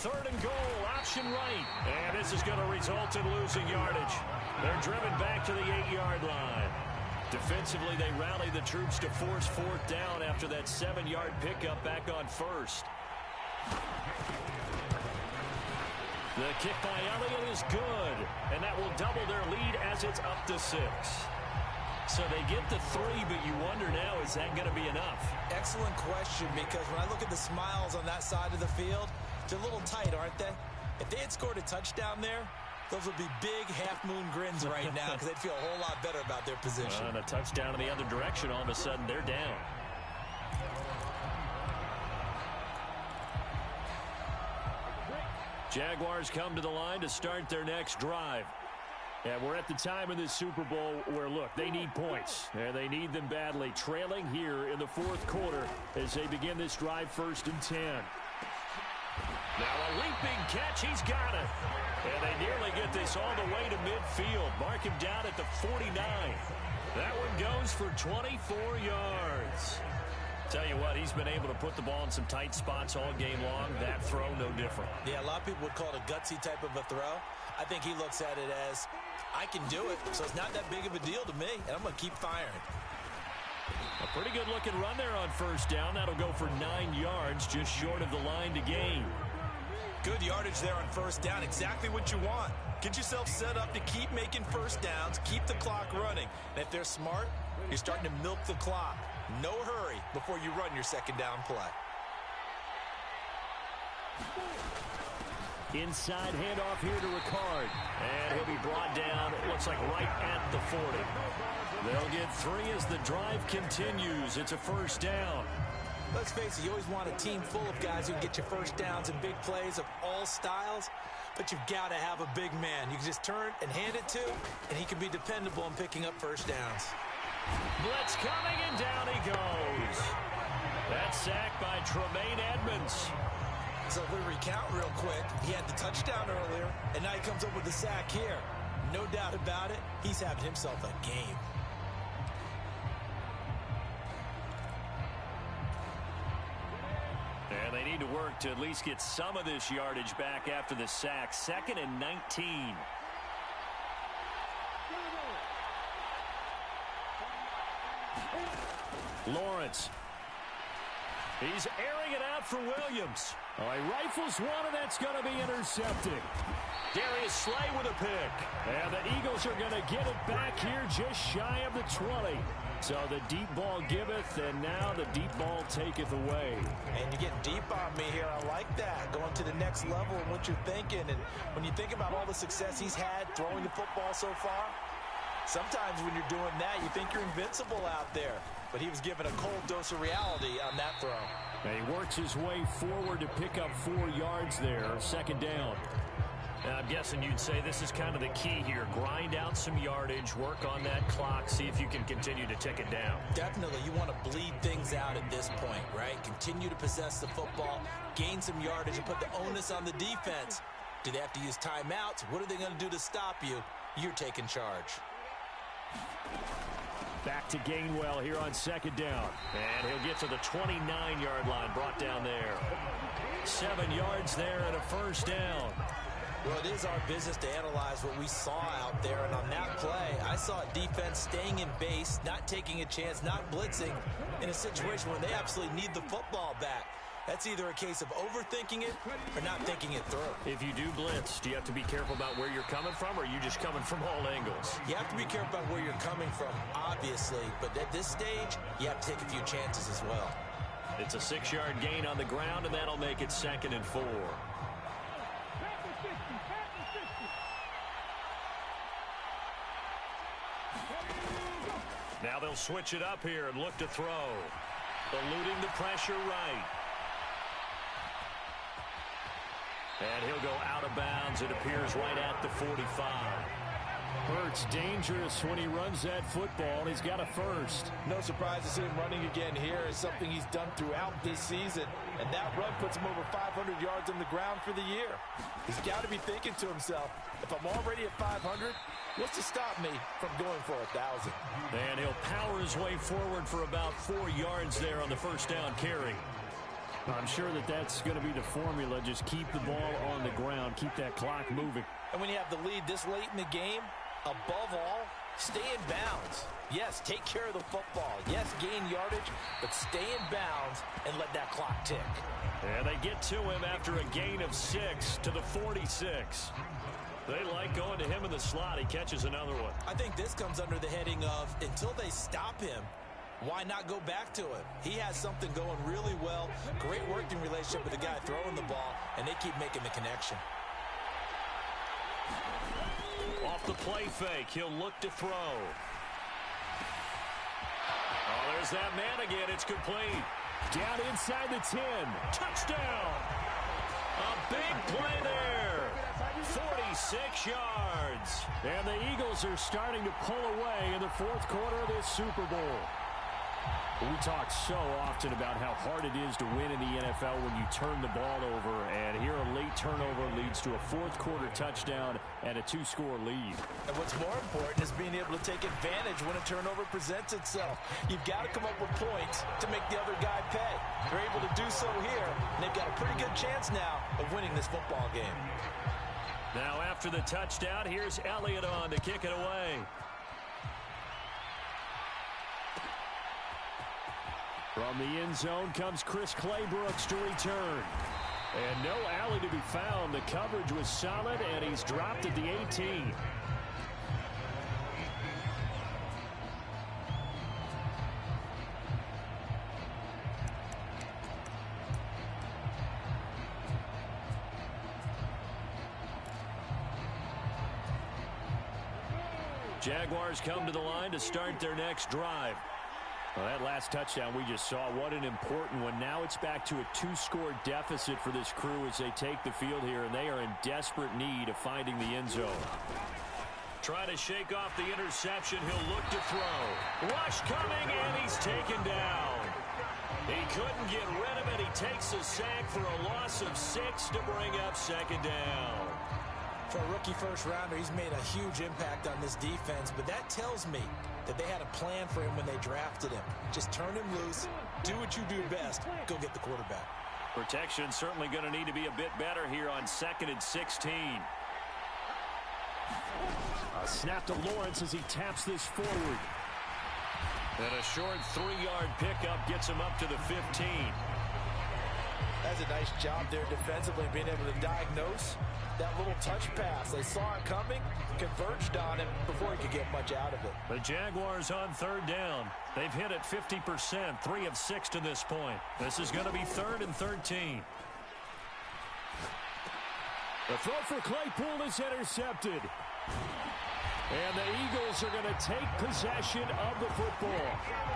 3rd and goal, option right. And this is going to result in losing yardage. They're driven back to the 8-yard line. Defensively, they rally the troops to force 4th down after that 7-yard pickup back on 1st. The kick by Elliott is good, and that will double their lead as it's up to 6. So they get the 3, but you wonder now, is that going to be enough? Excellent question, because when I look at the smiles on that side of the field, they're a little tight, aren't they? If they had scored a touchdown there, those would be big half-moon grins right now because they'd feel a whole lot better about their position. And a touchdown in the other direction, all of a sudden they're down. Jaguars come to the line to start their next drive. And we're at the time in this Super Bowl where, look, they need points. And they need them badly. Trailing here in the 4th quarter as they begin this drive 1st and 10. Now a leaping catch. He's got it. And they nearly get this all the way to midfield. Mark him down at the 49. That one goes for 24 yards. Tell you what, he's been able to put the ball in some tight spots all game long. That throw, no different. Yeah, a lot of people would call it a gutsy type of a throw. I think he looks at it as, I can do it, so it's not that big of a deal to me, and I'm going to keep firing. A pretty good-looking run there on 1st down. That'll go for 9 yards, just short of the line to gain. Good yardage there on 1st down. Exactly what you want. Get yourself set up to keep making 1st downs, keep the clock running. And if they're smart, you're starting to milk the clock. No hurry before you run your 2nd down play. Inside handoff here to Ricard. And he'll be brought down, it looks like right at the 40. They'll get 3 as the drive continues. It's a 1st down. Let's face it, you always want a team full of guys who can get you 1st downs and big plays of all styles, but you've got to have a big man. You can just turn and hand it to, and he can be dependable in picking up 1st downs. Blitz coming, and down he goes. That's sacked by Tremaine Edmonds. So if we recount real quick, he had the touchdown earlier, and now he comes up with the sack here. No doubt about it, he's having himself a game. And they need to work to at least get some of this yardage back after the sack. 2nd and 19. Lawrence. He's airing it out for Williams. All right, rifles one, and that's going to be intercepted. Darius Slay with a pick. And the Eagles are going to get it back here just shy of the 20. So the deep ball giveth, and now the deep ball taketh away. And you're getting deep on me here. I like that. Going to the next level and what you're thinking. And when you think about all the success he's had throwing the football so far, sometimes when you're doing that, you think you're invincible out there. But he was given a cold dose of reality on that throw. And he works his way forward to pick up 4 yards there. Second down. I'm guessing you'd say this is kind of the key here. Grind out some yardage, work on that clock, see if you can continue to tick it down. Definitely. You want to bleed things out at this point, right? Continue to possess the football, gain some yardage, and put the onus on the defense. Do they have to use timeouts? What are they going to do to stop you? You're taking charge. Back to Gainwell here on second down. And he'll get to the 29-yard line, brought down there. 7 yards there and a first down. Well, it is our business to analyze what we saw out there, and on that play, I saw a defense staying in base, not taking a chance, not blitzing, in a situation where they absolutely need the football back. That's either a case of overthinking it or not thinking it through. If you do blitz, do you have to be careful about where you're coming from, or are you just coming from all angles? You have to be careful about where you're coming from, obviously, but at this stage, you have to take a few chances as well. It's a 6-yard gain on the ground, and that'll make it 2nd and 4. Now they'll switch it up here and look to throw. Eluding the pressure right. And he'll go out of bounds. It appears right at the 45. Hurts dangerous when he runs that football. He's got a first. No surprise to see him running again here. It's something he's done throughout this season. And that run puts him over 500 yards on the ground for the year. He's got to be thinking to himself, if I'm already at 500, what's to stop me from going for 1,000? And he'll power his way forward for about 4 yards there on the first down carry. I'm sure that that's going to be the formula. Just keep the ball on the ground. Keep that clock moving. And when you have the lead this late in the game, above all, stay in bounds. Yes, take care of the football. Yes, gain yardage, but stay in bounds and let that clock tick. And they get to him after a gain of 6 to the 46. They like going to him in the slot. He catches another one. I think this comes under the heading of, until they stop him, why not go back to him? He has something going really well. Great working relationship with the guy throwing the ball, and they keep making the connection. Off the play fake, he'll look to throw. Oh, there's that man again. It's complete. Down inside the 10. Touchdown. A big play there. 46 yards. And the Eagles are starting to pull away in the fourth quarter of this Super Bowl. We talk so often about how hard it is to win in the NFL when you turn the ball over, and here a late turnover leads to a fourth quarter touchdown and a 2-score lead. And what's more important is being able to take advantage when a turnover presents itself. You've got to come up with points to make the other guy pay. They're able to do so here, and they've got a pretty good chance now of winning this football game. Now after the touchdown, here's Elliott on to kick it away. From the end zone comes Chris Claybrooks to return. And no alley to be found. The coverage was solid, and he's dropped at the 18. Jaguars come to the line to start their next drive. Well, that last touchdown we just saw, what an important one. Now it's back to a 2-score deficit for this crew as they take the field here, and they are in desperate need of finding the end zone. Trying to shake off the interception. He'll look to throw. Rush coming, and he's taken down. He couldn't get rid of it. He takes a sack for a loss of 6 to bring up second down. For a rookie first-rounder, he's made a huge impact on this defense, but that tells me that they had a plan for him when they drafted him. Just turn him loose, do what you do best, go get the quarterback. Protection certainly going to need to be a bit better here on 2nd and 16. A snap to Lawrence as he taps this forward. And a short 3-yard pickup gets him up to the 15. That's a nice job there defensively, being able to diagnose that little touch pass. They saw it coming, converged on him before he could get much out of it. The Jaguars on third down. They've hit it 50%, 3 of 6 to this point. This is going to be 3rd and 13. The throw for Claypool is intercepted. And the Eagles are going to take possession of the football.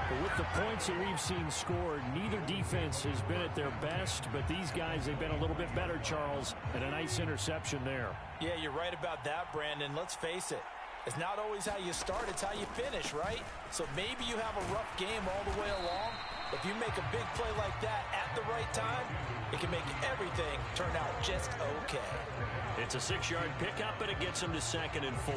But with the points that we've seen scored, neither defense has been at their best, but these guys, they've been a little bit better, Charles, and a nice interception there. Yeah, you're right about that, Brandon. Let's face it. It's not always how you start, it's how you finish, right? So maybe you have a rough game all the way along. If you make a big play like that at the right time, it can make everything turn out just okay. It's a 6-yard pickup, and it gets them to 2nd and 4.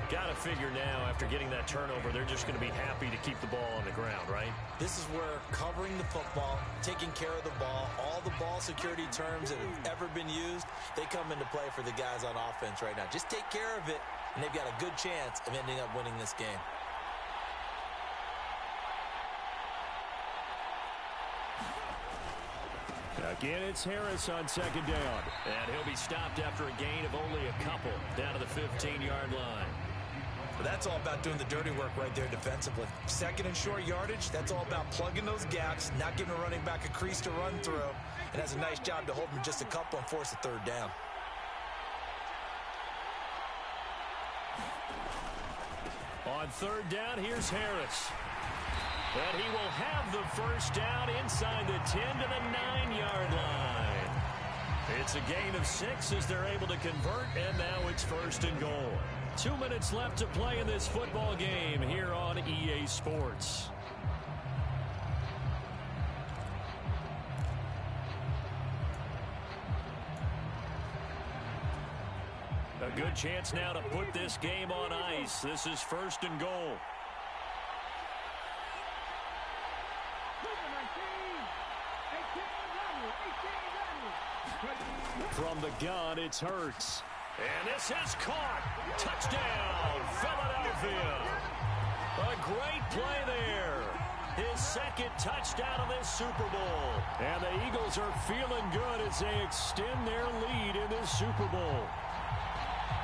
Got to figure now, after getting that turnover, they're just going to be happy to keep the ball on the ground, right? This is where covering the football, taking care of the ball, all the ball security terms that have ever been used, they come into play for the guys on offense right now. Just take care of it, and they've got a good chance of ending up winning this game. Again, it's Harris on 2nd down. And he'll be stopped after a gain of only a couple down to the 15-yard line. But that's all about doing the dirty work right there defensively. 2nd and short yardage, that's all about plugging those gaps, not giving a running back a crease to run through. And that's a nice job to hold him just a couple and force a 3rd down. On 3rd down, here's Harris. And he will have the 1st down inside the 10 to the 9-yard line. It's a gain of 6 as they're able to convert, and now it's 1st and goal. 2 minutes left to play in this football game here on EA Sports. A good chance now to put this game on ice. This is 1st and goal. From the gun, it's Hurts. And this is caught. Touchdown, Philadelphia. A great play there. His 2nd touchdown of this Super Bowl. And the Eagles are feeling good as they extend their lead in this Super Bowl.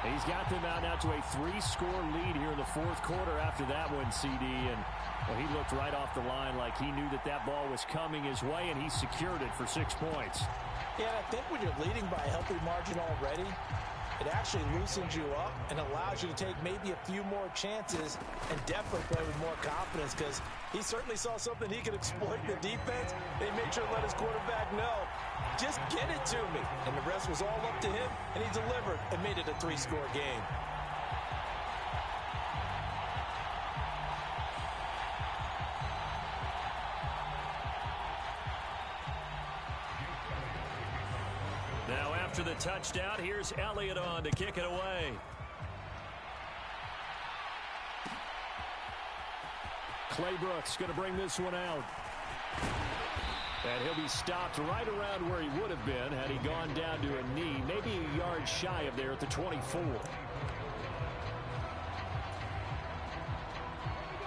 He's got them out now to a 3-score lead here in the 4th quarter after that one, CD. And well, he looked right off the line like he knew that that ball was coming his way, and he secured it for 6 points. Yeah, I think when you're leading by a healthy margin already, it actually loosens you up and allows you to take maybe a few more chances and definitely play with more confidence, because he certainly saw something he could exploit in the defense. They made sure to let his quarterback know, just get it to me. And the rest was all up to him, and he delivered and made it a 3-score game. Now after the touchdown, here's Elliott on to kick it away. Claybrooks going to bring this one out. And he'll be stopped right around where he would have been had he gone down to a knee, maybe a yard shy of there at the 24.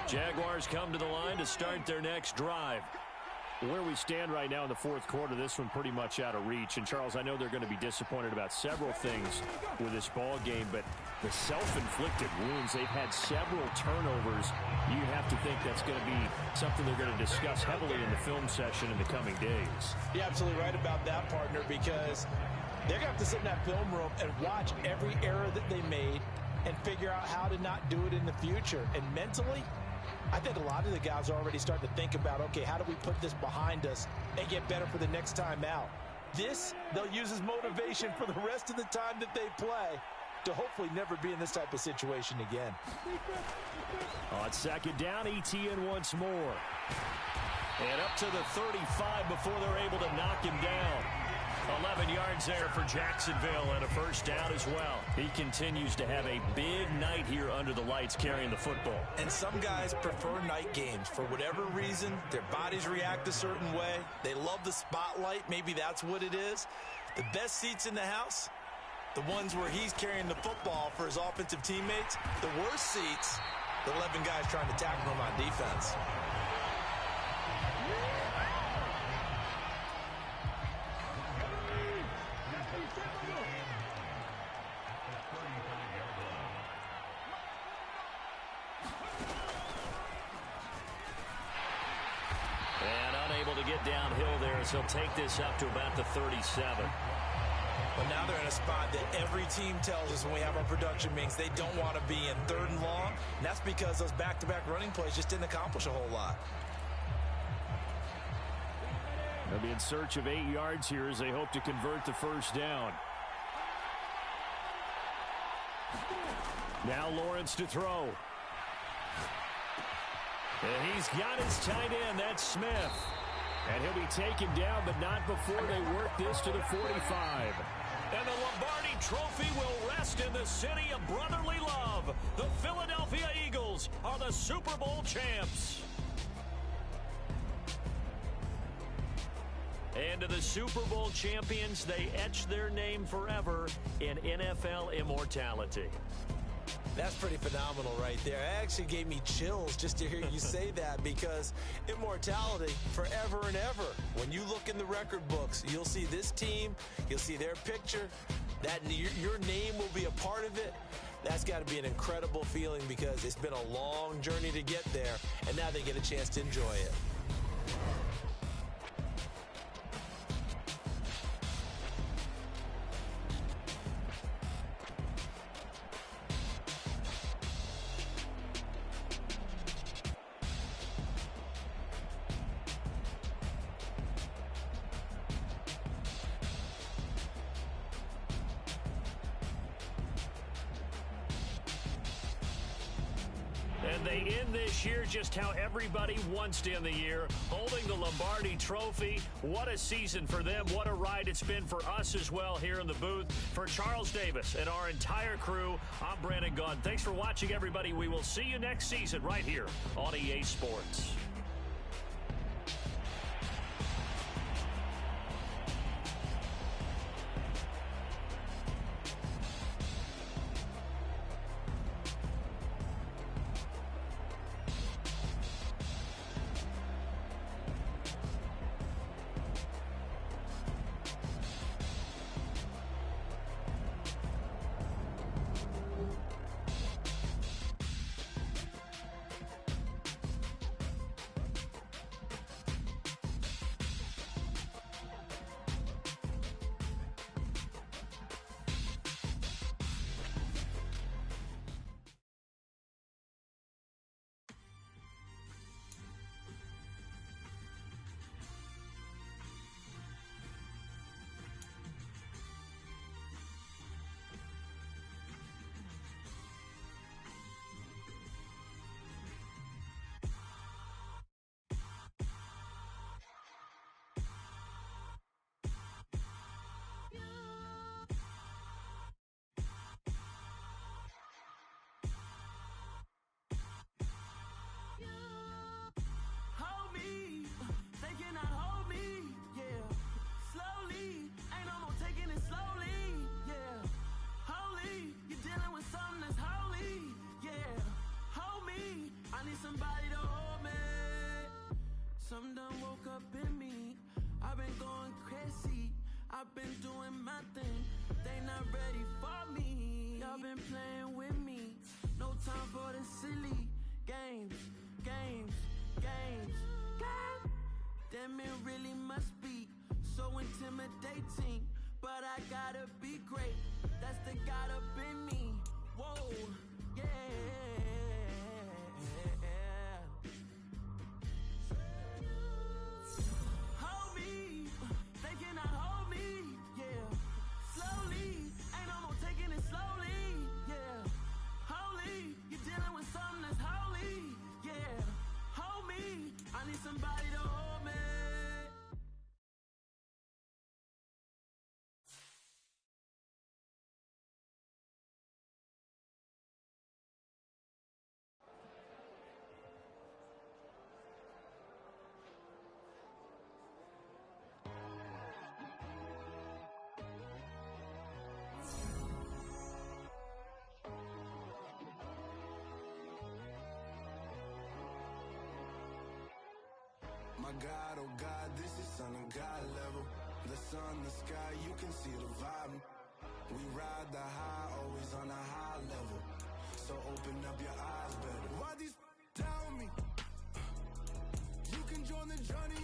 Jaguars come to the line to start their next drive. Where we stand right now in the 4th quarter, this one pretty much out of reach. And, Charles, I know they're going to be disappointed about several things with this ball game, but the self-inflicted wounds, they've had several turnovers. You have to think that's going to be something they're going to discuss heavily in the film session in the coming days. You're absolutely right about that, partner, because they're going to have to sit in that film room and watch every error that they made and figure out how to not do it in the future. And mentally, I think a lot of the guys are already starting to think about, okay, how do we put this behind us and get better for the next time out? This, they'll use as motivation for the rest of the time that they play to hopefully never be in this type of situation again. On 2nd down, ETN once more. And up to the 35 before they're able to knock him down. 11 yards there for Jacksonville and a 1st down as well. He continues to have a big night here under the lights carrying the football. And some guys prefer night games. For whatever reason, their bodies react a certain way. They love the spotlight. Maybe that's what it is. The best seats in the house, the ones where he's carrying the football for his offensive teammates. The worst seats, the 11 guys trying to tackle him on defense. And unable to get downhill there as he'll take this up to about the 37. But now they're in a spot that every team tells us when we have our production meetings they don't want to be in 3rd and long. And that's because those back-to-back running plays just didn't accomplish a whole lot. They'll be in search of 8 yards here as they hope to convert the first down. Now Lawrence to throw. And he's got his tight end. That's Smith. And he'll be taken down, but not before they work this to the 45. And the Lombardi Trophy will rest in the city of brotherly love. The Philadelphia Eagles are the Super Bowl champs. And to the Super Bowl champions, they etch their name forever in NFL immortality. That's pretty phenomenal right there. It actually gave me chills just to hear you say that, because immortality forever and ever. When you look in the record books, you'll see this team, you'll see their picture, that your name will be a part of it. That's got to be an incredible feeling, because it's been a long journey to get there, and now they get a chance to enjoy it. And they end this year just how everybody wants to end the year, holding the Lombardi Trophy. What a season for them. What a ride it's been for us as well here in the booth. For Charles Davis and our entire crew, I'm Brandon Gaudin. Thanks for watching, everybody. We will see you next season right here on EA Sports. Something done woke up in me. I've been going crazy. I've been doing my thing. They not ready for me. Y'all been playing with me. No time for the silly games. Damn, it really must be so intimidating. But I gotta be great. That's the God up in me. Whoa, yeah. Hold me, they cannot hold me, yeah. Slowly, ain't no more taking it slowly, yeah. Holy, you're dealing with something that's holy, yeah. Hold me, I need somebody to hold me. My God, oh God, this is Son of God level. The sun, the sky, you can see the vibe. We ride the high, always on a high level. So open up your eyes better. Why these tell me? You can join the journey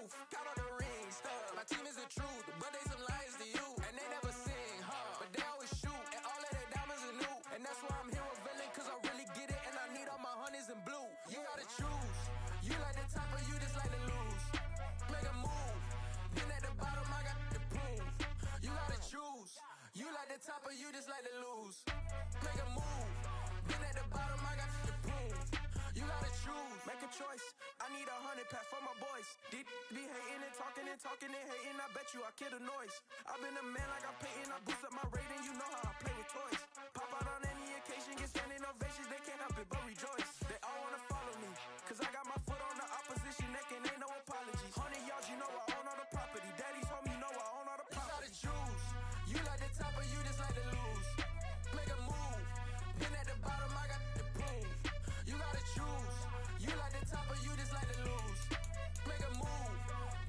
and blue. You gotta choose. You like the top or you just like to lose. Make a move. Been at the bottom, I got to prove. You gotta choose. You like the top or you just like to lose. Make a move. Been at the bottom, I got to prove. You gotta choose. Make a choice. I need 100 pack for my boys. Deep be hating and talking and hating. I bet you I kill the noise. I've been a man like I'm Peyton. I boost up my rating. You know how I play with toys. Pop out on any occasion, get standing ovations. They can't help it but rejoice. They all wanna follow me, cause I got my foot on the opposition neck and ain't no apologies. 100 yards, you know I own all the property. Daddy's home, you know I own all the property. You gotta choose. You like the top or you just like to lose. Make a move. Been at the bottom, I got to prove. You gotta choose. You like the top or you just like to lose. Make a move.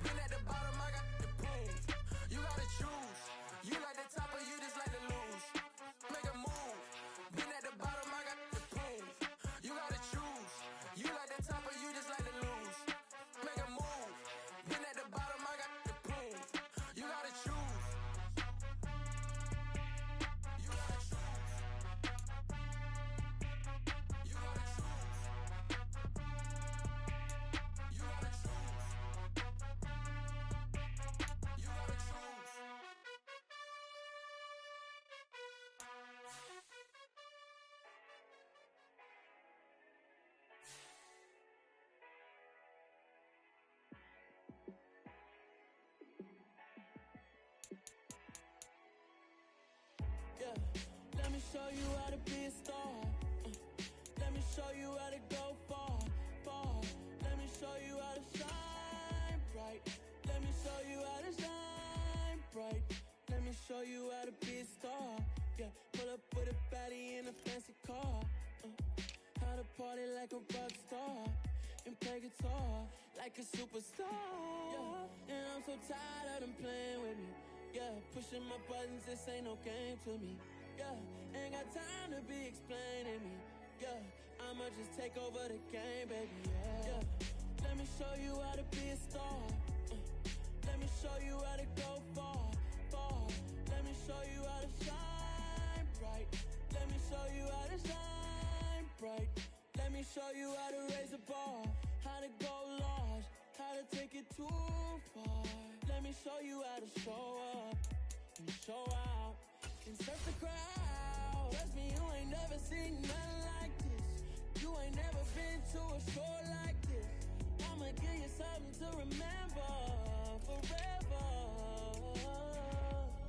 Been at the bottom, I got to prove. You gotta choose. You like the top or you just like to lose. Make a move. Been at the bottom, I got to prove. You gotta choose. You like the top or you just like to lose. Make a move. Been at the bottom, I got to prove. You gotta choose. You gotta choose. You gotta choose. You gotta choose. You gotta choose. Yeah, let me show you how to be a star. Let me show you how to go far, far. Let me show you how to shine bright. Let me show you how to shine bright. Let me show you how to be a star. Yeah, pull up with a baddie in a fancy car. How to party like a rock star and play guitar like a superstar. Yeah, and I'm so tired of them playing with me. Yeah, pushing my buttons, this ain't no game to me. Yeah, ain't got time to be explaining me. Yeah, I'ma just take over the game, baby. Yeah, let me show you how to be a star. Let me show you how to go far, far. Let me show you how to shine bright. Let me show you how to shine bright. Let me show you how to raise the bar, how to go large, how to take it too far. Let me show you how to show up and show out and surf the crowd. Trust me, you ain't never seen nothing like this. You ain't never been to a show like this. I'ma give you something to remember forever.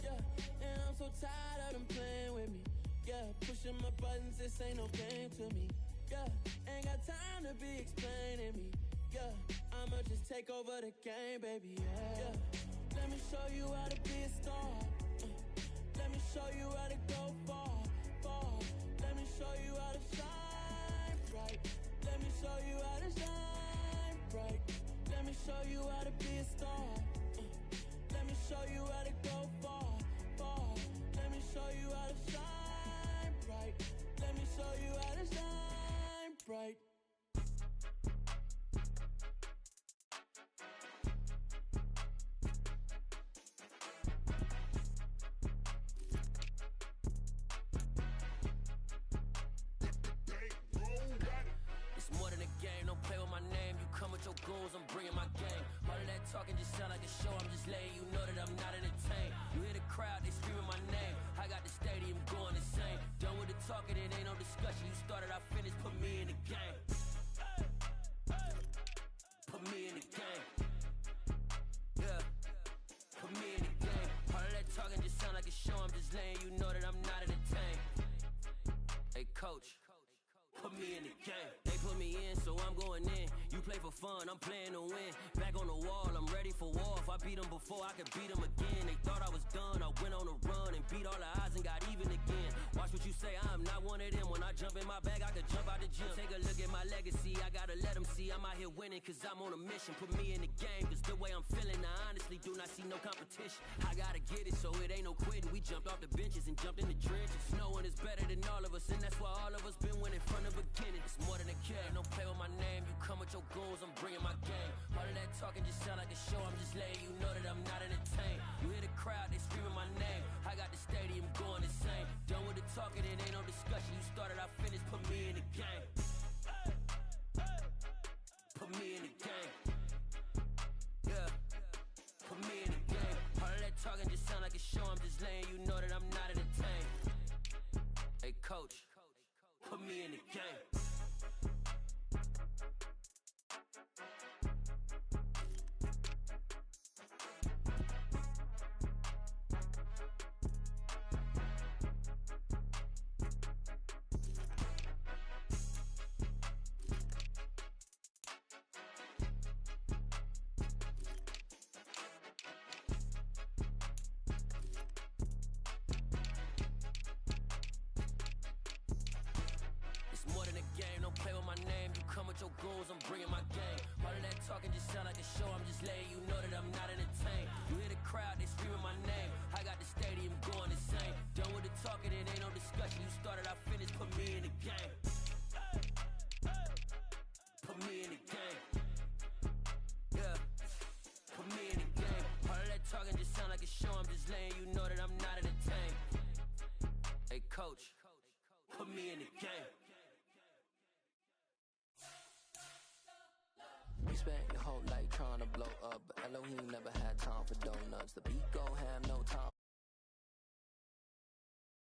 Yeah, and I'm so tired of them playing with me. Yeah, pushing my buttons, this ain't no game to me. Yeah, ain't got time to be explaining me. Yeah, I'ma just take over the game, baby. Yeah, let me show you how to be a star. Let me show you how to go far, far. Let me show you how to shine bright. Let me show you how to shine bright. Let me show you how to be a star. Let me show you how to go far, far. Let me show you how to shine bright. Let me show you how to shine bright. Your goons, I'm bringing my game. All of that talking just sound like a show. I'm just letting you know that I'm not entertained. You hear the crowd, they screaming my name. I got the stadium going insane. Done with the talking, it ain't no discussion. You started, I finished, put me in the game. Put me in the game. Yeah, put me in the game. All of that talking just sound like a show. I'm just letting you know that I'm not entertained. Hey, coach, put me in the game. They put me in, so I'm going in. You play for fun, I'm playing to win. Back on the wall, I'm ready for war. If I beat them before, I could beat them again. They thought I was done, I went on a run and beat all the odds and got even again. Watch what you say, I'm not one of them. When I jump in my bag, I could jump out the gym. Take a look at my legacy, I gotta let them see I'm out here winning, cause I'm on a mission. Put me in the game, cause the way I'm feeling, I honestly do not see no competition. I gotta get it, so it ain't no quitting. We jumped off the benches and jumped in the trenches. No one is better than all of us, and that's why all of us been winning from the beginning. It's more than a kid, don't play with my name. You come with your goons, I'm bringing my game. All of that talking just sound like a show. I'm just letting you know that I'm not entertained. You hear the crowd, they screaming my name. I got the stadium going insane. Done with the talking, it ain't no discussion. You started, I finished, put me in the game. crowd, they screaming my name. I got the stadium going insane. Done with the talking, it ain't no discussion. You started, I finished, put me in the game. Put me in the game. Yeah, put me in the game. All of that talking just sound like a show. I'm just letting you know that I'm not entertained. Hey, coach, put me in the game. You spent your whole life trying to blow up, but Elohim never had time for donuts. The beat go ham, no